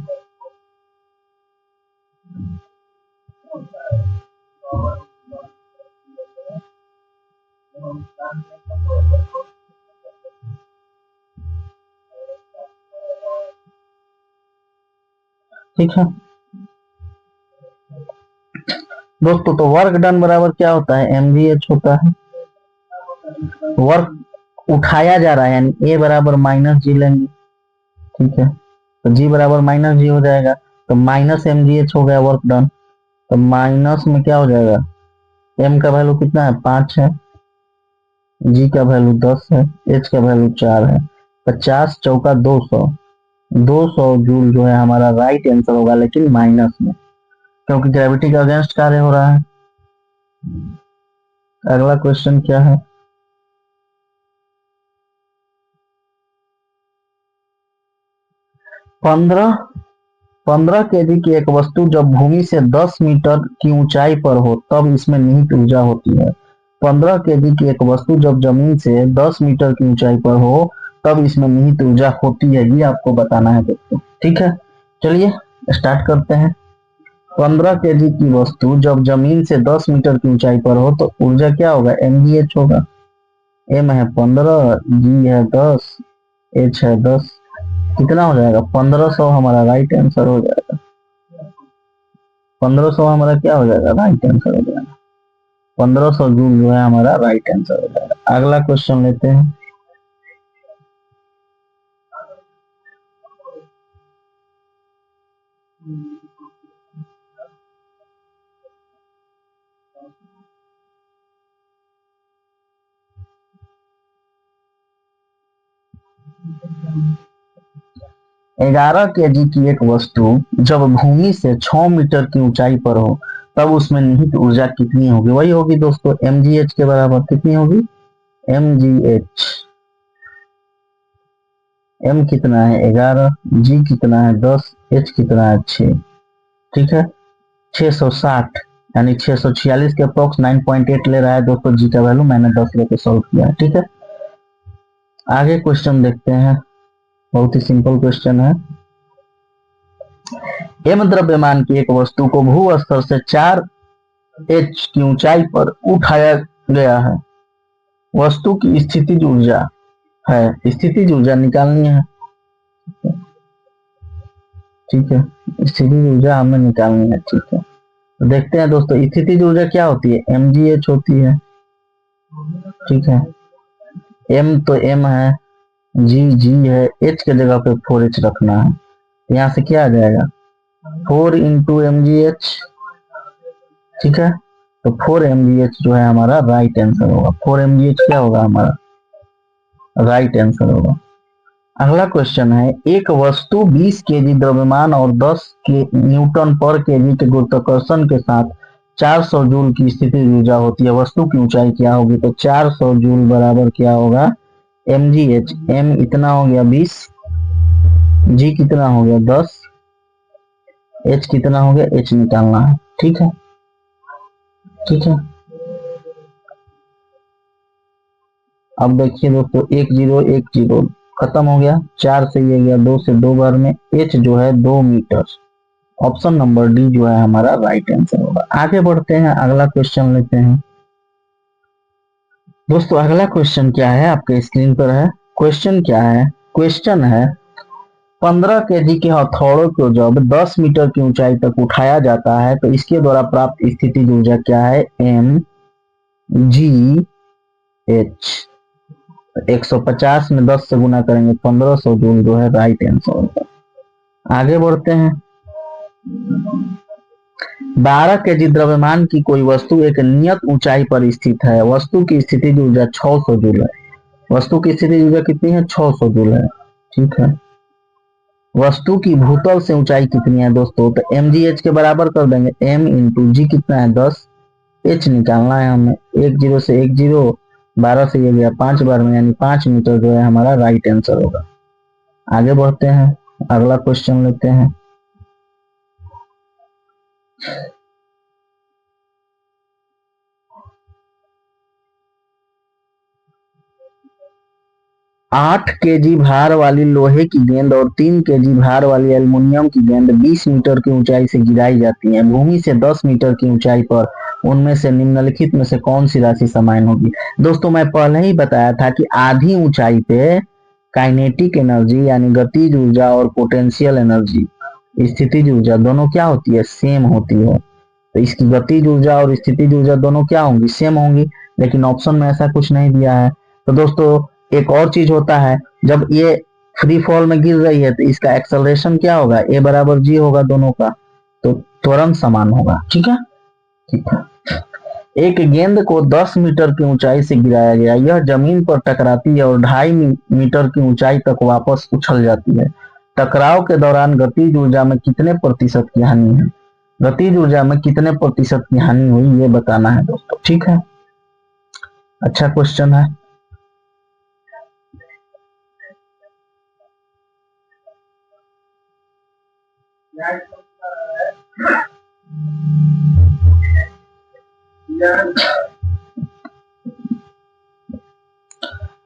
ठीक है दोस्तों, तो वर्क डन बराबर क्या होता है, mgh होता है, वर्क उठाया जा रहा है यानी ए बराबर माइनस जी लेंगे, ठीक है, तो जी बराबर माइनस जी हो जाएगा, तो माइनस mgh हो गया वर्क डन, तो माइनस में क्या हो जाएगा, m का वैल्यू कितना है 5 है, g का वैल्यू 10 है, h का वैल्यू 4 है, 50 चौका 200, 200 जूल जो है हमारा राइट आंसर होगा, लेकिन माइनस में, क्योंकि ग्रेविटी का अगेंस्ट कार्य हो रहा है। अगला क्वेश्चन क्या है, 15 केजी की एक वस्तु जब भूमि से 10 मीटर की ऊंचाई पर हो तब इसमें निहित ऊर्जा होती है। 15 केजी की एक वस्तु जब जमीन से 10 मीटर की ऊंचाई पर हो तब इसमें निहित ऊर्जा होती है, ये आपको बताना है दोस्तों। ठीक है, चलिए स्टार्ट करते हैं। 15 केजी की वस्तु जब जमीन से 10 मीटर की ऊंचाई पर हो तो ऊर्जा क्या होगा, mgh होगा। m है 15, g है 10, h है 10, कितना हो जाएगा 1500 हमारा राइट आंसर हो जाएगा। 1500 हमारा क्या हो जाएगा, राइट आंसर हो जाएगा। 1500 जूल जो है हमारा राइट आंसर हो जाएगा। अगला क्वेश्चन लेते हैं, ग्यारह केजी की एक वस्तु जब भूमि से 6 मीटर की ऊंचाई पर हो तब उसमें निहित ऊर्जा कितनी होगी, वही होगी दोस्तों mgh के बराबर, कितनी होगी mgh। m कितना है 11, g कितना है 10, h कितना है 6, ठीक है 660 यानी 646 के अप्रोक्स 9.8 ले रहा है दोस्तों, जी का वैल्यू मैंने 10 लेके सॉल्व किया है। ठीक है, आगे क्वेश्चन देखते हैं, बहुत ही सिंपल क्वेश्चन है। एम द्रव्यमान की एक वस्तु को भू स्तर से 4 h की ऊंचाई पर उठाया गया है, वस्तु की स्थितिज ऊर्जा है, स्थितिज ऊर्जा निकालनी है। ठीक है, स्थितिज ऊर्जा हमें निकालनी है। ठीक है, तो देखते हैं दोस्तों, स्थितिज ऊर्जा क्या होती है, mgh होती है। ठीक है, m तो m है, g है, h के जगह पे 4h रखना है, यहाँ से क्या आ जाएगा 4 इंटू mgh। ठीक है, तो 4 mgh जो है हमारा राइट आंसर होगा, 4 mgh क्या होगा हमारा राइट आंसर होगा। अगला क्वेश्चन है, एक वस्तु 20 केजी द्रव्यमान और 10 के न्यूटन पर केजी के गुरुत्वाकर्षण के साथ 400 जूल की स्थिति ऊर्जा होती है, वस्तु की ऊंचाई क्या होगी, तो 400 जूल बराबर क्या होगा mgh। m इतना हो गया 20, g कितना हो गया 10, h कितना हो गया, h निकालना है। ठीक है, ठीक है, अब देखिए दोस्तों 1 0 1 0 खत्म हो गया, 4 से ये गया 2 से 2 बार में, h जो है 2 मीटर। ऑप्शन नंबर डी जो है हमारा राइट आंसर होगा। आगे बढ़ते हैं, अगला क्वेश्चन लेते हैं दोस्तों। अगला क्वेश्चन क्या है, आपके स्क्रीन पर है। क्वेश्चन क्या है, क्वेश्चन है 15 केजी के हथौड़ों को जब 10 मीटर की ऊंचाई तक उठाया जाता है तो इसके द्वारा प्राप्त स्थितिज ऊर्जा क्या है, एम जी एच। 150 में 10 से गुना करेंगे 1500 जूल जो है राइट आंसर होगा। आगे बढ़ते हैं। 12 केजी द्रव्यमान की कोई वस्तु एक नियत ऊंचाई पर स्थित है। वस्तु की स्थितिज ऊर्जा 600 जूल है। वस्तु की स्थितिज ऊर्जा कितनी है, 600 जूल है। ठीक है, वस्तु की भूतल से ऊंचाई कितनी है दोस्तों, तो एम जी एच के बराबर कर देंगे, एम इंटू जी कितना है 10, एच निकालना है हमें, 1 0 से 1 0, 12 से ये गया 5 बार में, यानी 5 मीटर जो है हमारा राइट आंसर होगा। आगे बढ़ते हैं, अगला क्वेश्चन लेते हैं। आठ केजी भार वाली लोहे की गेंद और 3 केजी भार वाली एल्युमिनियम की गेंद 20 मीटर की ऊंचाई से गिराई जाती है भूमि से 10 मीटर की ऊंचाई पर, उनमें से निम्नलिखित में से कौन सी राशि समान होगी। दोस्तों मैं पहले ही बताया था कि आधी ऊंचाई पे काइनेटिक एनर्जी यानी गतिज ऊर्जा और पोटेंशियल एनर्जी स्थितिज ऊर्जा दोनों क्या होती है, सेम होती है। तो इसकी गतिज ऊर्जा और स्थितिज ऊर्जा दोनों क्या होंगी, सेम होंगी, लेकिन ऑप्शन में ऐसा कुछ नहीं दिया है। तो दोस्तों एक और चीज होता है, जब ये फ्री फॉल में गिर रही है तो इसका एक्सेलरेशन क्या होगा, ए बराबर जी होगा दोनों का, तो त्वरण समान होगा। ठीक है, ठीक है। एक गेंद को 10 मीटर की ऊंचाई से गिराया गया, यह जमीन पर टकराती है और 2.5 मीटर की ऊंचाई तक वापस उछल जाती है। टकराव के दौरान गतिज ऊर्जा में कितने प्रतिशत की हानि है, गतिज ऊर्जा में कितने प्रतिशत की हानि हुई ये बताना है दोस्तों। ठीक है, अच्छा क्वेश्चन है।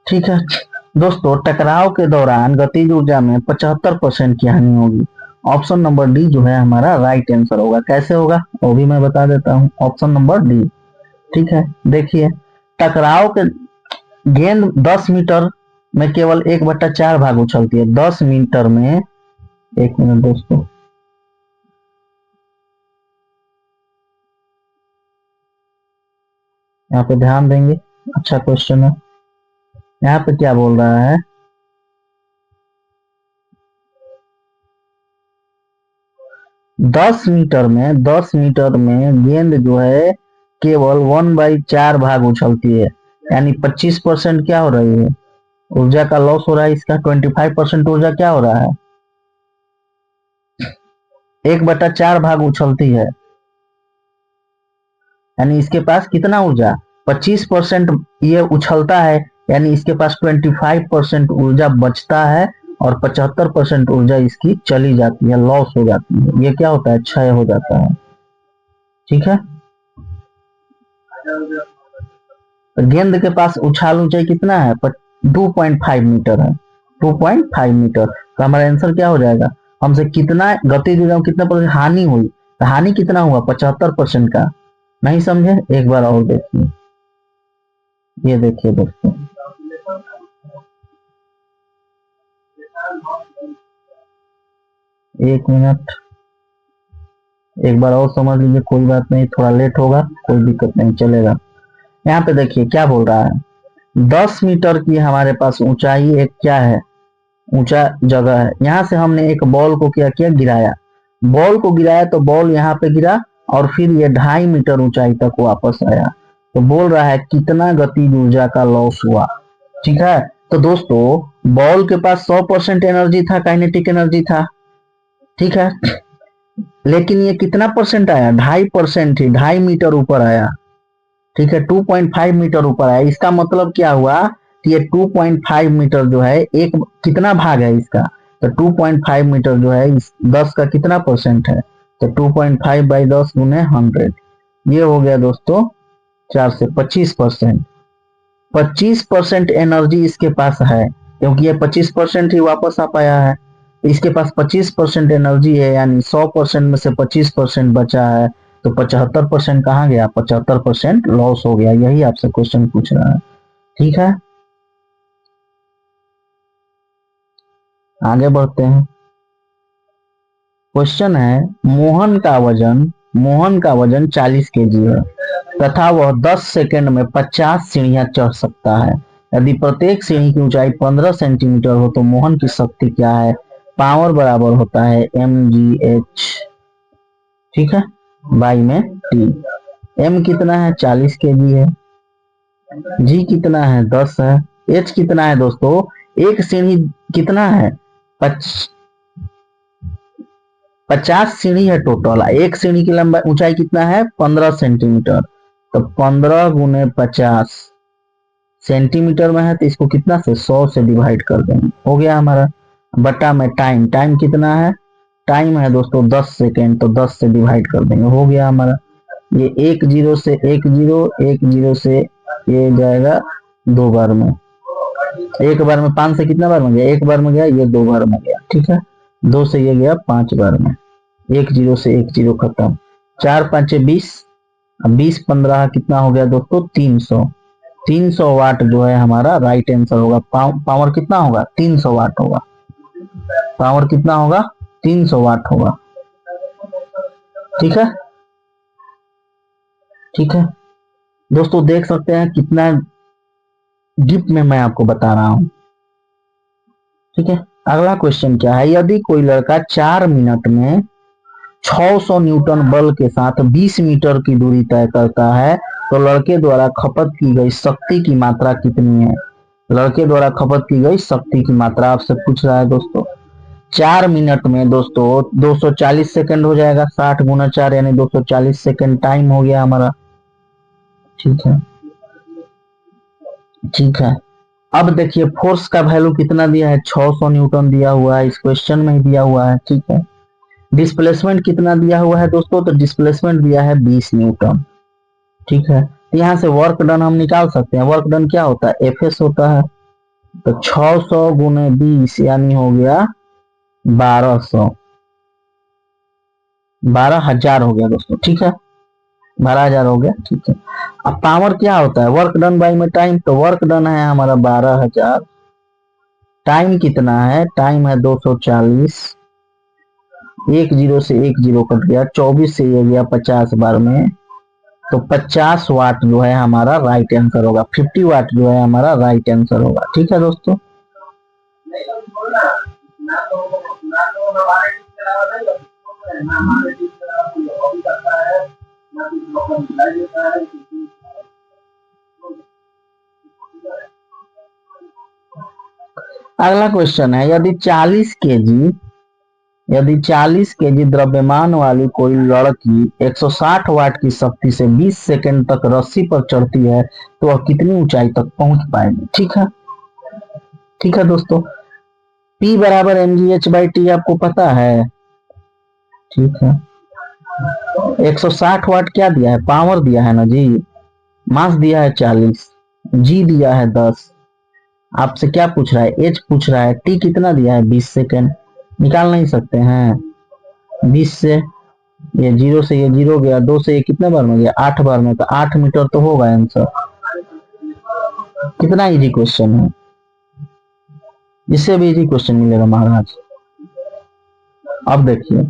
ठीक है दोस्तों, टकराव के दौरान गतिज ऊर्जा में 75% की हानि होगी। ऑप्शन नंबर डी जो है हमारा राइट आंसर होगा। कैसे होगा वो भी मैं बता देता हूँ, ऑप्शन नंबर डी। ठीक है, देखिए टकराव के गेंद 10 मीटर में केवल 1/4 भाग उछलती है। 10 मीटर में, 1 मिनट दोस्तों, यहाँ पे ध्यान देंगे, अच्छा क्वेश्चन है। यहाँ पे क्या बोल रहा है, 10 मीटर में गेंद जो है केवल 1/4 भाग उछलती है, यानी 25% क्या हो रही है, ऊर्जा का लॉस हो रहा है। इसका 25% ऊर्जा क्या हो रहा है, 1/4 भाग उछलती है, यानी इसके पास कितना ऊर्जा, 25% ये उछलता है, यानी इसके पास 25% ऊर्जा बचता है और 75% ऊर्जा इसकी चली जाती है, लॉस हो जाती है। ये क्या होता है, क्षय हो जाता है। ठीक है, तो गेंद के पास उछाल ऊंचाई कितना है, 2.5 मीटर है, 2.5 मीटर। तो हमारा आंसर क्या हो जाएगा, हमसे कितना गतिज ऊर्जा कितना परसेंट हानि हुई, तो हानि कितना हुआ, 75% का। नहीं समझे, एक बार और देखिए, ये देखिए दोस्तों, एक मिनट, एक बार और समझ लीजिए, कोई बात नहीं, थोड़ा लेट होगा, कोई दिक्कत नहीं, चलेगा। यहाँ पे देखिए क्या बोल रहा है, 10 मीटर की हमारे पास ऊंचाई एक क्या है, ऊंचा जगह है। यहाँ से हमने एक बॉल को क्या किया, गिराया, बॉल को गिराया तो बॉल यहाँ पे गिरा और फिर ये 2.5 मीटर ऊंचाई तक वापस आया। तो बोल रहा है कितना गतिज ऊर्जा का लॉस हुआ। ठीक है, तो दोस्तों बॉल के पास 100% एनर्जी था, काइनेटिक एनर्जी था। ठीक है, लेकिन ये कितना परसेंट आया, 2.5% ही, 2.5 मीटर ऊपर आया। ठीक है, 2.5 मीटर ऊपर आया। इसका मतलब क्या हुआ कि ये 2.5 मीटर जो है, एक कितना भाग है इसका, तो 2.5 मीटर जो है 10 का कितना परसेंट है, तो 2.5 बाई 10 गुने 100, ये हो गया दोस्तों 4 से 25%। 25% एनर्जी इसके पास है, क्योंकि ये 25% ही वापस आ पाया है। इसके पास 25% एनर्जी है, यानी 100% में से 25% बचा है, तो 75% कहाँ गया? 75% लॉस हो गया। यही आपसे क्वेश्चन पूछ रहा है। ठीक है, आगे बढ़ते हैं। क्वेश्चन है, मोहन का वजन 40 केजी है तथा वह 10 सेकंड में 50 सीढ़ियां चढ़ सकता है। यदि प्रत्येक सीढ़ी की ऊंचाई 15 सेंटीमीटर हो तो मोहन की शक्ति क्या है? पावर बराबर होता है mgh, ठीक है, बाई में टी। m कितना है? 40 केजी है। g कितना है? 10 है। h कितना है दोस्तों? एक सीढ़ी कितना है? 50 सीढ़ी है टोटल। एक सीढ़ी की लंबाई ऊंचाई कितना है? 15 सेंटीमीटर। तो 15 गुने 50 सेंटीमीटर में है, तो इसको कितना से 100 से डिवाइड कर देंगे, हो गया हमारा। बटा में टाइम कितना है? टाइम है दोस्तों 10 सेकेंड, तो 10 से डिवाइड कर देंगे, हो गया हमारा। ये एक जीरो से एक जीरो, एक जीरो से ये जाएगा 2 बार में। एक बार में 5 से कितना बार में गया? एक बार में गया, ये 2 बार में गया, ठीक है। 2 से ये गया 5 बार में। एक जीरो से एक जीरो खत्म। 4 5 20, 20 15 कितना हो गया दोस्तों? 300। 300 वाट जो है हमारा राइट आंसर होगा। पावर कितना होगा? 300 वाट होगा। पावर कितना होगा? 300 वाट होगा। ठीक है, ठीक है दोस्तों, देख सकते हैं कितना डीप में मैं आपको बता रहा हूं। ठीक है, अगला क्वेश्चन क्या है? यदि कोई लड़का 4 मिनट में 600 न्यूटन बल के साथ 20 मीटर की दूरी तय करता है तो लड़के द्वारा खपत की गई शक्ति की मात्रा कितनी है? लड़के द्वारा खपत की गई शक्ति की मात्रा आपसे पूछ रहा है दोस्तों। 4 मिनट में दोस्तों 240 सेकंड हो जाएगा। 60 गुना 4 यानी 240 सेकंड टाइम हो गया हमारा। ठीक है, ठीक है। अब देखिए फोर्स का वैल्यू कितना दिया है? 600 न्यूटन दिया हुआ है, इस क्वेश्चन में ही दिया हुआ है। ठीक है, डिस्प्लेसमेंट कितना दिया हुआ है दोस्तों? तो डिस्प्लेसमेंट दिया है 20 न्यूटन। ठीक है, तो यहाँ से वर्क डन हम निकाल सकते हैं। वर्क डन क्या होता है? एफएस होता है। तो 600 गुने 20 यानी हो गया 1200, 12,000 हो गया दोस्तों। ठीक है, 12,000 हो गया। ठीक है, अब पावर क्या होता है? वर्क डन बाई में टाइम। तो वर्क डन है हमारा 12,000। टाइम कितना है? टाइम है 240। एक जीरो से एक जीरो कट गया, 24 से ये गया 50 बार में, तो 50 वाट जो है हमारा राइट आंसर होगा। 50 वाट जो है हमारा राइट आंसर होगा। ठीक है दोस्तों, अगला क्वेश्चन है, यदि 40 केजी द्रव्यमान वाली कोई लड़की 160 वाट की शक्ति से 20 सेकंड तक रस्सी पर चढ़ती है तो वह कितनी ऊंचाई तक पहुंच पाएगी? ठीक है, ठीक है दोस्तों। P बराबर mgh बाई टी आपको पता है। ठीक है, 160 वाट क्या दिया है? पावर दिया है ना जी। मास दिया है 40, जी दिया है 10। आपसे क्या पूछ रहा है? एच पूछ रहा है। टी कितना दिया है? 20 सेकंड। निकाल नहीं सकते हैं? 20 से ये जीरो से ये जीरो गया, 2 से ये कितने बार में गया? 8 बार में, तो 8 मीटर तो होगा आंसर। कितना इजी क्वेश्चन है, इससे भी इजी क्वेश्चन मिलेगा महाराज। अब देखिए,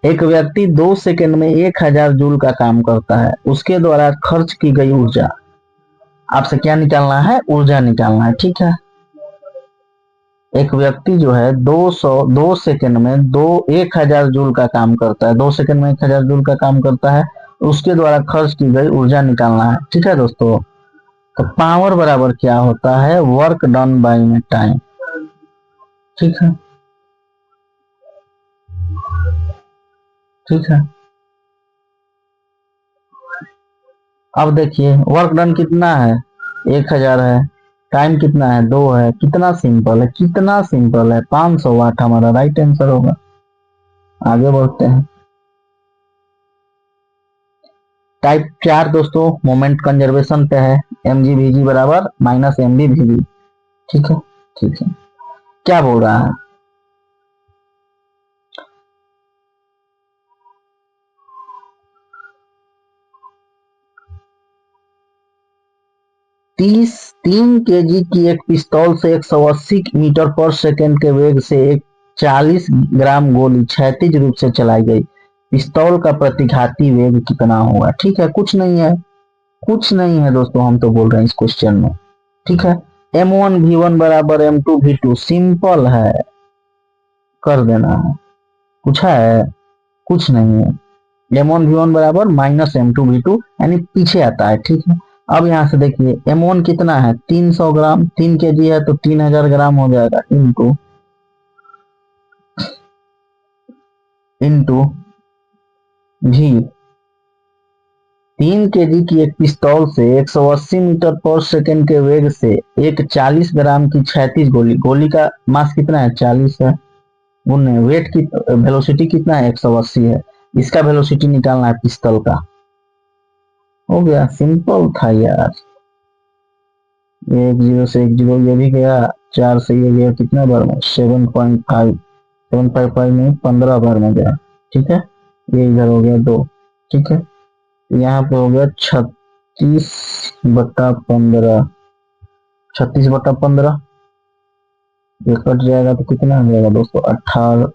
एक व्यक्ति 2 सेकंड में 1000 जूल का काम करता है, उसके द्वारा खर्च की गई ऊर्जा। आपसे क्या निकालना है? ऊर्जा निकालना है। ठीक है, एक व्यक्ति जो है 2 सेकंड में 1000 जूल का काम करता है, 2 सेकंड में 1000 जूल का काम करता है, उसके द्वारा खर्च की गई ऊर्जा निकालना है। ठीक है दोस्तों, तो पावर बराबर क्या होता है? वर्क डन बाई में टाइम। ठीक है, ठीक है। अब देखिए वर्क डन कितना है? 1000 है। टाइम कितना है? 2 है। कितना सिंपल है, कितना सिंपल है। 500 वाट हमारा राइट आंसर होगा। आगे बढ़ते हैं। टाइप 4 दोस्तों मोमेंट कंजर्वेशन पे है। mg vg बराबर माइनस mb vb। ठीक है, ठीक है। क्या बोल रहा है? तीस 3 केजी की एक पिस्तौल से 180 मीटर पर सेकंड के वेग से एक 40 ग्राम गोली क्षैतिज रूप से चलाई गई। पिस्तौल का प्रतिघाती वेग कितना होगा? ठीक है, कुछ नहीं है, कुछ नहीं है दोस्तों, हम तो बोल रहे हैं इस क्वेश्चन में। ठीक है, M1V1 बराबर M2V2, सिंपल है, कर देना है। पूछा है? कुछ नहीं है। M1V1 बराबर -M2V2 यानी पीछे आता है। ठीक है, अब यहां से देखिए M1 कितना है, 300 ग्राम, 3 केजी है तो 3000 ग्राम हो जाएगा, इंटू भी। 3 केजी की एक पिस्तौल से 180 मीटर पर सेकंड के वेग से एक 40 ग्राम की क्षैतिज गोली, गोली का मास कितना है, 40 है, गुने वेट की वेलोसिटी कितना है, 180 है, इसका वेलोसिटी निकालना है पिस्तौल का। हो गया, सिंपल था यार। 10 से 10 ये भी गया, 4 से ये गया, कितना बार में, 7.5, 7.5 में 15 बार में गया। ठीक है, ये इधर हो गया 2। ठीक है, यहाँ पे हो गया 36/15, 36/15, ये कट जाएगा तो कितना आ जाएगा दोस्तों, 18,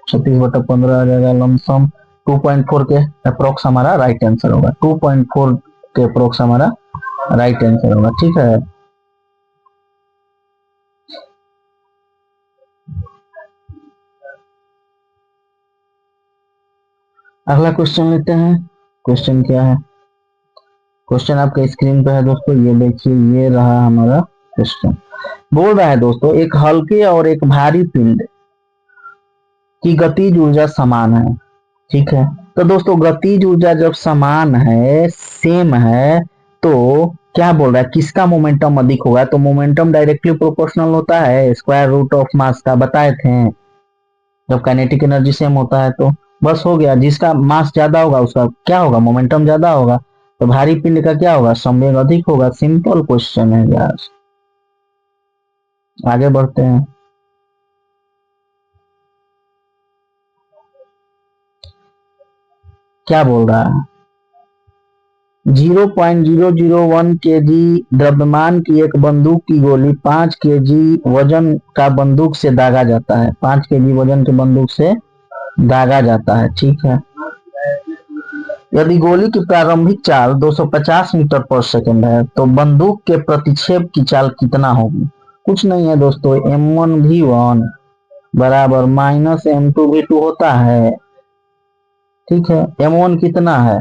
36/15 आ जाएगा लमसम 2.4 के अप्रोक्स हमारा राइट आंसर होगा, 2.4 के अप्रोक्स हमारा राइट आंसर होगा। ठीक है, अगला क्वेश्चन लेते हैं। क्वेश्चन क्या है? क्वेश्चन आपके स्क्रीन पे है दोस्तों, ये देखिए, ये रहा हमारा क्वेश्चन। बोल रहा है दोस्तों, एक हल्के और एक भारी पिंड की गतिज ऊर्जा समान है। ठीक है, तो दोस्तों गतिज ऊर्जा जब समान है, सेम है, तो क्या बोल रहा है, किसका मोमेंटम अधिक होगा? तो मोमेंटम डायरेक्टली प्रोपोर्शनल होता है स्क्वायर रूट ऑफ मास का, बताए थे जब काइनेटिक एनर्जी सेम होता है तो। बस हो गया, जिसका मास ज्यादा होगा उसका क्या होगा, मोमेंटम ज्यादा होगा, तो भारी पिंड का क्या होगा, संवेग अधिक होगा। सिंपल क्वेश्चन है यार, आगे बढ़ते हैं। क्या बोल रहा है, 0.001 केजी द्रव्यमान की एक बंदूक की गोली 5 केजी वजन का बंदूक से दागा जाता है, 5 केजी वजन के बंदूक से दागा जाता है। ठीक है, यदि गोली की प्रारंभिक चाल 250 मीटर पर सेकंड है तो बंदूक के प्रतिक्षेप की चाल कितना होगी? कुछ नहीं है दोस्तों, M1V1 बराबर -M2V2 होता है। ठीक है, M1 कितना है,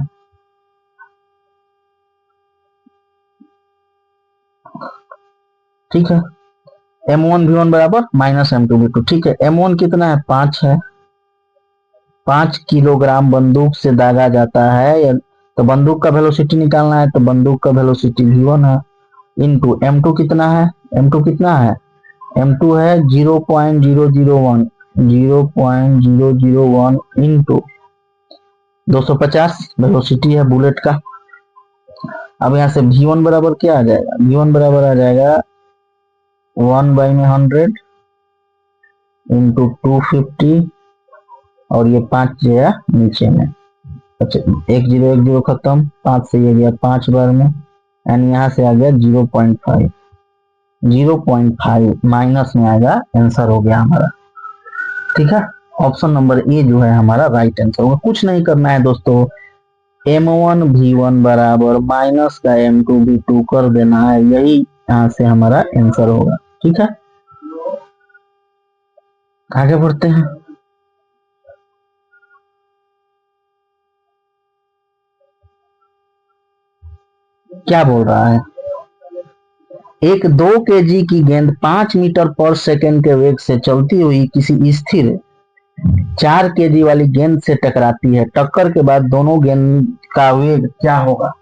ठीक है, M1V1 बराबर -M2V2। ठीक है, M1 कितना है, 5 है, 5 किलोग्राम बंदूक से दागा जाता है, तो बंदूक का वेलोसिटी निकालना है, तो बंदूक का वेलोसिटी V1 है, इंटू M2 कितना है, M2 कितना है, M2 है 0.001, 0.001 इंटू 250 वेलोसिटी है बुलेट का। अब यहाँ से V1 बराबर क्या आ जाएगा, V1 बराबर आ जाएगा 1/100 इंटू 250, और ये 5 गया नीचे में। अच्छा, 1 0 खत्म, 5 से ये गया 5 बार में, एंड यहाँ से आ गया 0.5, 0.5 माइनस में आएगा, आंसर हो गया हमारा। ठीक है, ऑप्शन नंबर ए जो है हमारा राइट आंसर होगा। कुछ नहीं करना है दोस्तों, M1V1 बराबर माइनस का M2V2 कर देना है, यही यहाँ से हमारा आंसर होगा। ठीक है, आगे बढ़ते हैं। क्या बोल रहा है, एक 2 केजी की गेंद 5 मीटर पर सेकंड के वेग से चलती हुई किसी स्थिर 4 केजी वाली गेंद से टकराती है, टक्कर के बाद दोनों गेंद का वेग क्या होगा,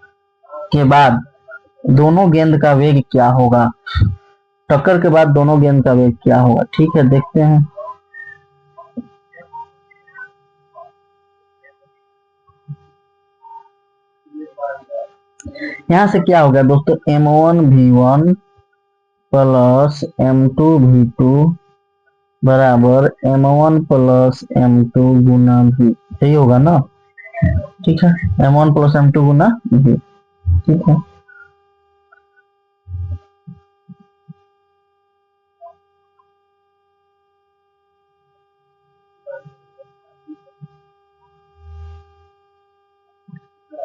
के बाद दोनों गेंद का वेग क्या होगा, टक्कर के बाद दोनों गेंद का वेग क्या होगा? ठीक है, देखते हैं। यहां से क्या हो गया दोस्तों, M1V1 प्लस m2v2 बराबर m1 प्लस m2 गुना v, यही होगा ना। ठीक है, m1 प्लस m2 गुना v। ठीक है,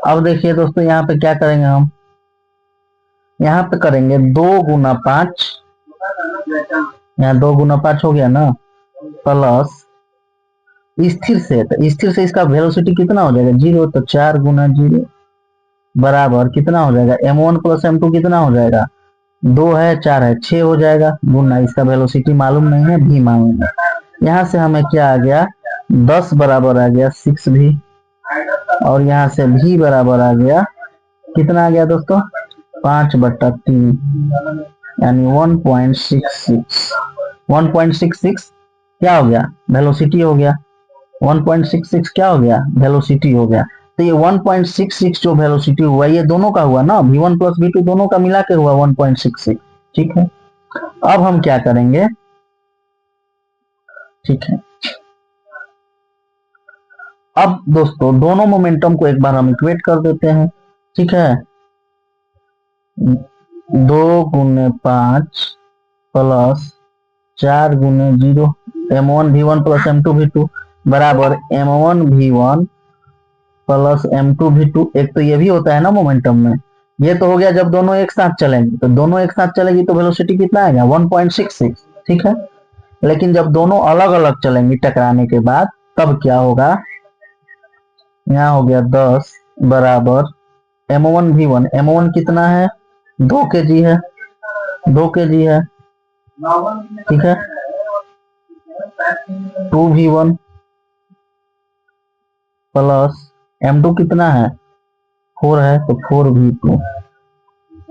अब देखिए दोस्तों यहाँ पे क्या करेंगे हम, यहाँ पे करेंगे 2 गुना 5, यहाँ 2 गुना 5 हो गया ना, प्लस स्थिर से, तो स्थिर से इसका वेलोसिटी कितना हो जाएगा 0, तो 4 गुना 0 बराबर कितना हो जाएगा m1 प्लस m2 कितना हो जाएगा, 2 है 4 है 6 हो जाएगा, गुना इसका वेलोसिटी मालूम नहीं है भी मालूम है। यहाँ से हमें क्या आ गया 10 बराबर आ गया 6 भी, और यहाँ से भी बराबर आ गया कितना आ गया दोस्तों 5/3 यानी 1.66। 1.66 क्या हो गया वेलोसिटी हो गया, 1.66 क्या हो गया वेलोसिटी हो गया। तो ये 1.66 जो वेलोसिटी हुआ ये दोनों का हुआ ना, v1 प्लस v2 दोनों का मिला के हुआ 1.66। ठीक है, अब हम क्या करेंगे, ठीक है, अब दोस्तों दोनों मोमेंटम को एक बार हम इक्वेट कर देते हैं। ठीक है, 2 गुने 5 प्लस 4 गुने 0 m1 v1 plus m2 v2 बराबर m1 v1 plus m2 v2। एक तो ये भी होता है ना मोमेंटम में, ये तो हो गया जब दोनों एक साथ चलेंगे, तो दोनों एक साथ चलेगी तो वेलोसिटी कितना आएगा 1.66। ठीक है, लेकिन जब दोनों अलग अलग चलेंगी टकराने के बाद तब क्या होगा, यहाँ हो गया 10 बराबर m1 v1, m1 कितना है 2 kg है, 2 kg है। ठीक है, 2v1 प्लस m2 कितना है 4 है, तो 4v2।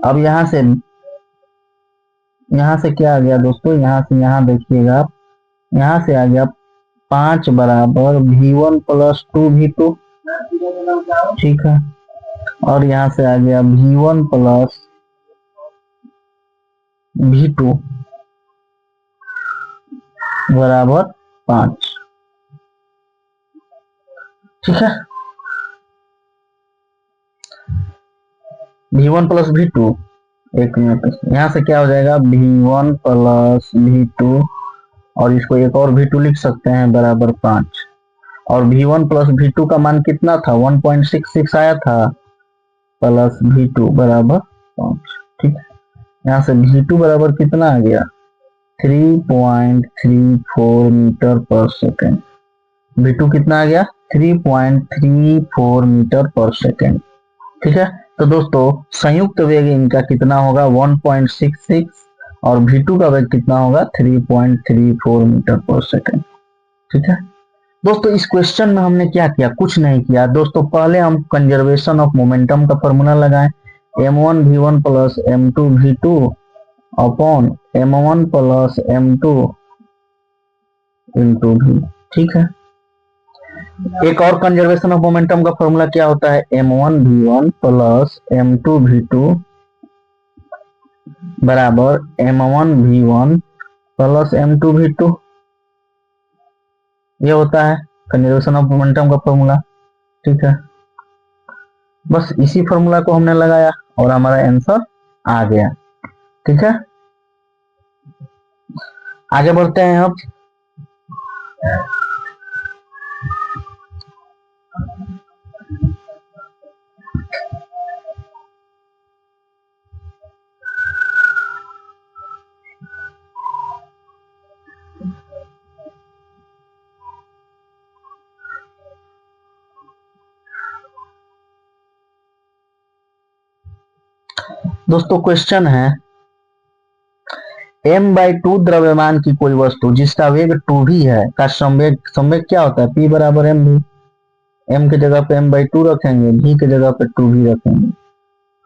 अब यहाँ से क्या आ गया दोस्तों, यहाँ से यहाँ देखिएगा आप, यहाँ से आ गया 5 बराबर v1 प्लस 2v2। ठीक है, और यहाँ से आ गया v1 प्लस v2 बराबर 5। ठीक है, v1 प्लस v2, एक मिनट, यहाँ से क्या हो जाएगा v1 प्लस v2 और इसको एक और v2 लिख सकते हैं बराबर 5, और v1 प्लस v2 का मान कितना था 1.66 आया था, प्लस v2 बराबर 5। ठीक है, यहाँ से v2 बराबर कितना आ गया 3.34 मीटर पर सेकेंड। v2 कितना आ गया 3.34 मीटर पर सेकेंड। ठीक है, तो दोस्तों संयुक्त वेग इनका कितना होगा 1.66 और v2 का वेग कितना होगा 3.34 मीटर पर सेकेंड। ठीक है दोस्तों, इस क्वेश्चन में हमने क्या किया, कुछ नहीं किया दोस्तों। पहले हम कंजर्वेशन ऑफ मोमेंटम का फॉर्मूला लगाएं, m1 v1 plus m2 v2 upon m1 plus m2 into v। ठीक है, एक और कंजर्वेशन ऑफ मोमेंटम का फॉर्मूला क्या होता है m1 v1 plus m2 v2 बराबर m1 v1 plus m2 v2, ये होता है कंजर्वेशन ऑफ मोमेंटम का फॉर्मूला। ठीक है, बस इसी फॉर्मूला को हमने लगाया और हमारा आंसर आ गया। ठीक है, आगे बढ़ते हैं अब। दोस्तों क्वेश्चन है m/2 द्रव्यमान की कोई वस्तु जिसका वेग 2v है का संवेग क्या होता है p बराबर mv। m की जगह पे m/2 रखेंगे, v की जगह पे 2v रखेंगे,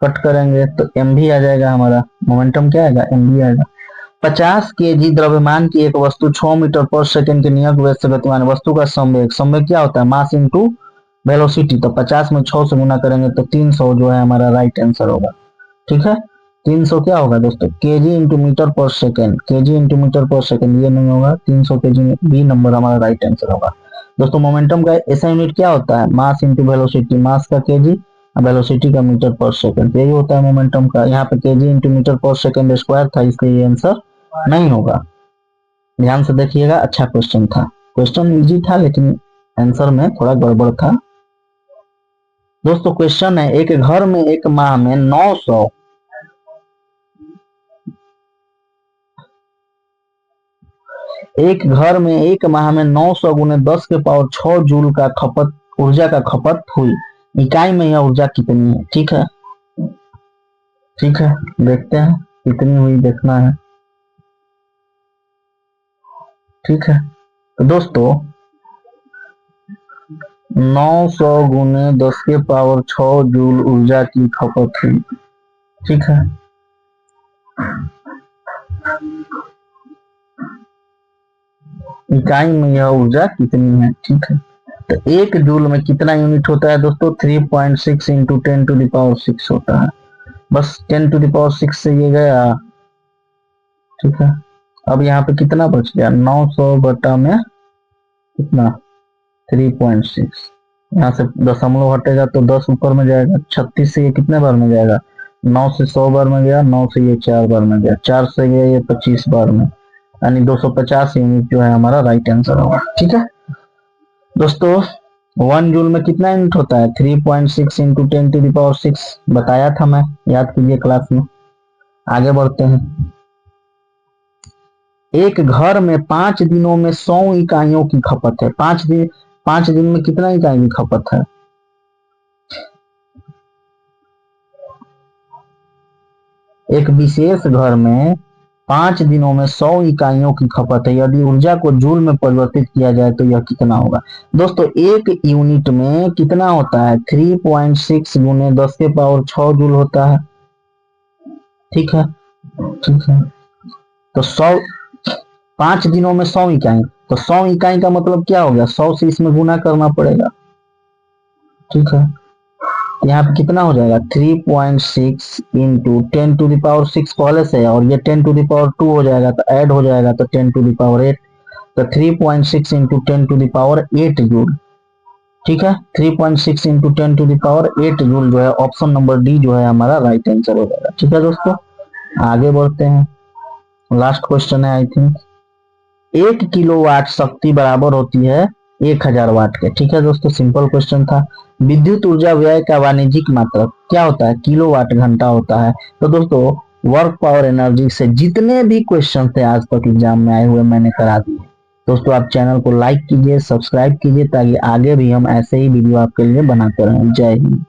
कट करेंगे तो mv आ जाएगा, हमारा मोमेंटम क्या आएगा mv आएगा। 50 kg द्रव्यमान की एक वस्तु 6 मीटर पर सेकंड के नियत वेग से गतिमान वस्तु का संवेग क्या होता है मास इंटू वेलोसिटी, तो 50 में 6 से गुना करेंगे तो 300 जो है हमारा राइट आंसर होगा। ठीक है, 300 क्या होगा दोस्तों, केजी इंटू मीटर पर सेकेंड, केजी इंटू मीटर पर सेकेंड, ये नहीं होगा, 300 केजी में बी नंबर हमारा राइट आंसर होगा। दोस्तों मोमेंटम का ऐसा यूनिट क्या होता है, मास इंटू वेलोसिटी, मास का केजी, वेलोसिटी का मीटर पर सेकेंड, यही होता है मोमेंटम का। यहाँ पे केजी इंटू मीटर पर सेकेंड स्क्वायर था, इसलिए ये आंसर नहीं होगा। ध्यान से देखिएगा, अच्छा क्वेश्चन था, क्वेश्चन इजी था लेकिन आंसर में थोड़ा गड़बड़ था। दोस्तों क्वेश्चन है, एक घर में एक माह में 900 एक घर में एक माह में 900 गुने 10 के पावर 6 जूल का खपत, ऊर्जा का खपत हुई, इकाई में यह ऊर्जा कितनी है। ठीक है, ठीक है, देखते हैं कितनी हुई, देखना है। ठीक है, तो दोस्तों 900 गुने 10 के पावर 6 जूल ऊर्जा की खपत हुई। ठीक है, इकाई में यह ऊर्जा कितनी है। ठीक है, तो एक जूल में कितना यूनिट होता है दोस्तों, 3.6 इंटू 10 टू दावर 6 होता है। बस 10 टू दावर 6 से ये गया। ठीक है, अब यहाँ पे कितना बच गया, 900 बटा में कितना 3.6, यहाँ से दशमलव हटेगा तो 10 ऊपर में जाएगा, 36 से ये कितने बार में जाएगा, 9 से 100 बार में गया, 9 से ये 4 बार में गया, 4 से गया ये 25 बार में, यानी 250 यूनिट जो है हमारा राइट आंसर होगा। ठीक है दोस्तों, 1 जूल में कितना यूनिट होता है, 3.6 इंटू 10 टू दावर 6 बताया था मैं, याद कीजिए क्लास में। आगे बढ़ते हैं, एक घर में 5 दिनों में 100 इकाइयों की खपत है। 5 दिन में कितना इकाई की खपत है, एक विशेष घर में 5 दिनों में 100 इकाइयों की खपत है, यदि ऊर्जा को जूल में परिवर्तित किया जाए तो यह कितना होगा। दोस्तों एक यूनिट में कितना होता है, 3.6 गुने 10 के पावर 6 जूल होता है। ठीक है, ठीक है, तो 100, 5 दिनों में 100 इकाई, तो 100 इकाई का मतलब क्या हो गया, 100 से इसमें गुना करना पड़ेगा। ठीक है, यहाँ पे कितना हो जाएगा, 3.6 इंटू 10 टू दावर 6 पहले से है, और ये 10 टू दावर 2 हो जाएगा तो ऐड हो जाएगा तो 10 टू दावर 8, तो 3.6 इंटू 10 टू दावर 8 जूल। ठीक है, 3.6 इंटू 10 टू दावर 8 जूल जो है ऑप्शन नंबर डी जो है हमारा राइट आंसर हो जाएगा। ठीक है दोस्तों, आगे बढ़ते हैं, लास्ट क्वेश्चन है आई थिंक। 1 किलोवाट शक्ति बराबर होती है 1000 वाट के। ठीक है दोस्तों, सिंपल क्वेश्चन था। विद्युत ऊर्जा व्यय का वाणिज्यिक मात्रक क्या होता है, किलोवाट घंटा होता है। तो दोस्तों वर्क पावर एनर्जी से जितने भी क्वेश्चन थे आज तक एग्जाम में आए हुए मैंने करा दिए। दोस्तों आप चैनल को लाइक कीजिए, सब्सक्राइब कीजिए, ताकि आगे भी हम ऐसे ही वीडियो आपके लिए बनाते रहें। जय हिंद।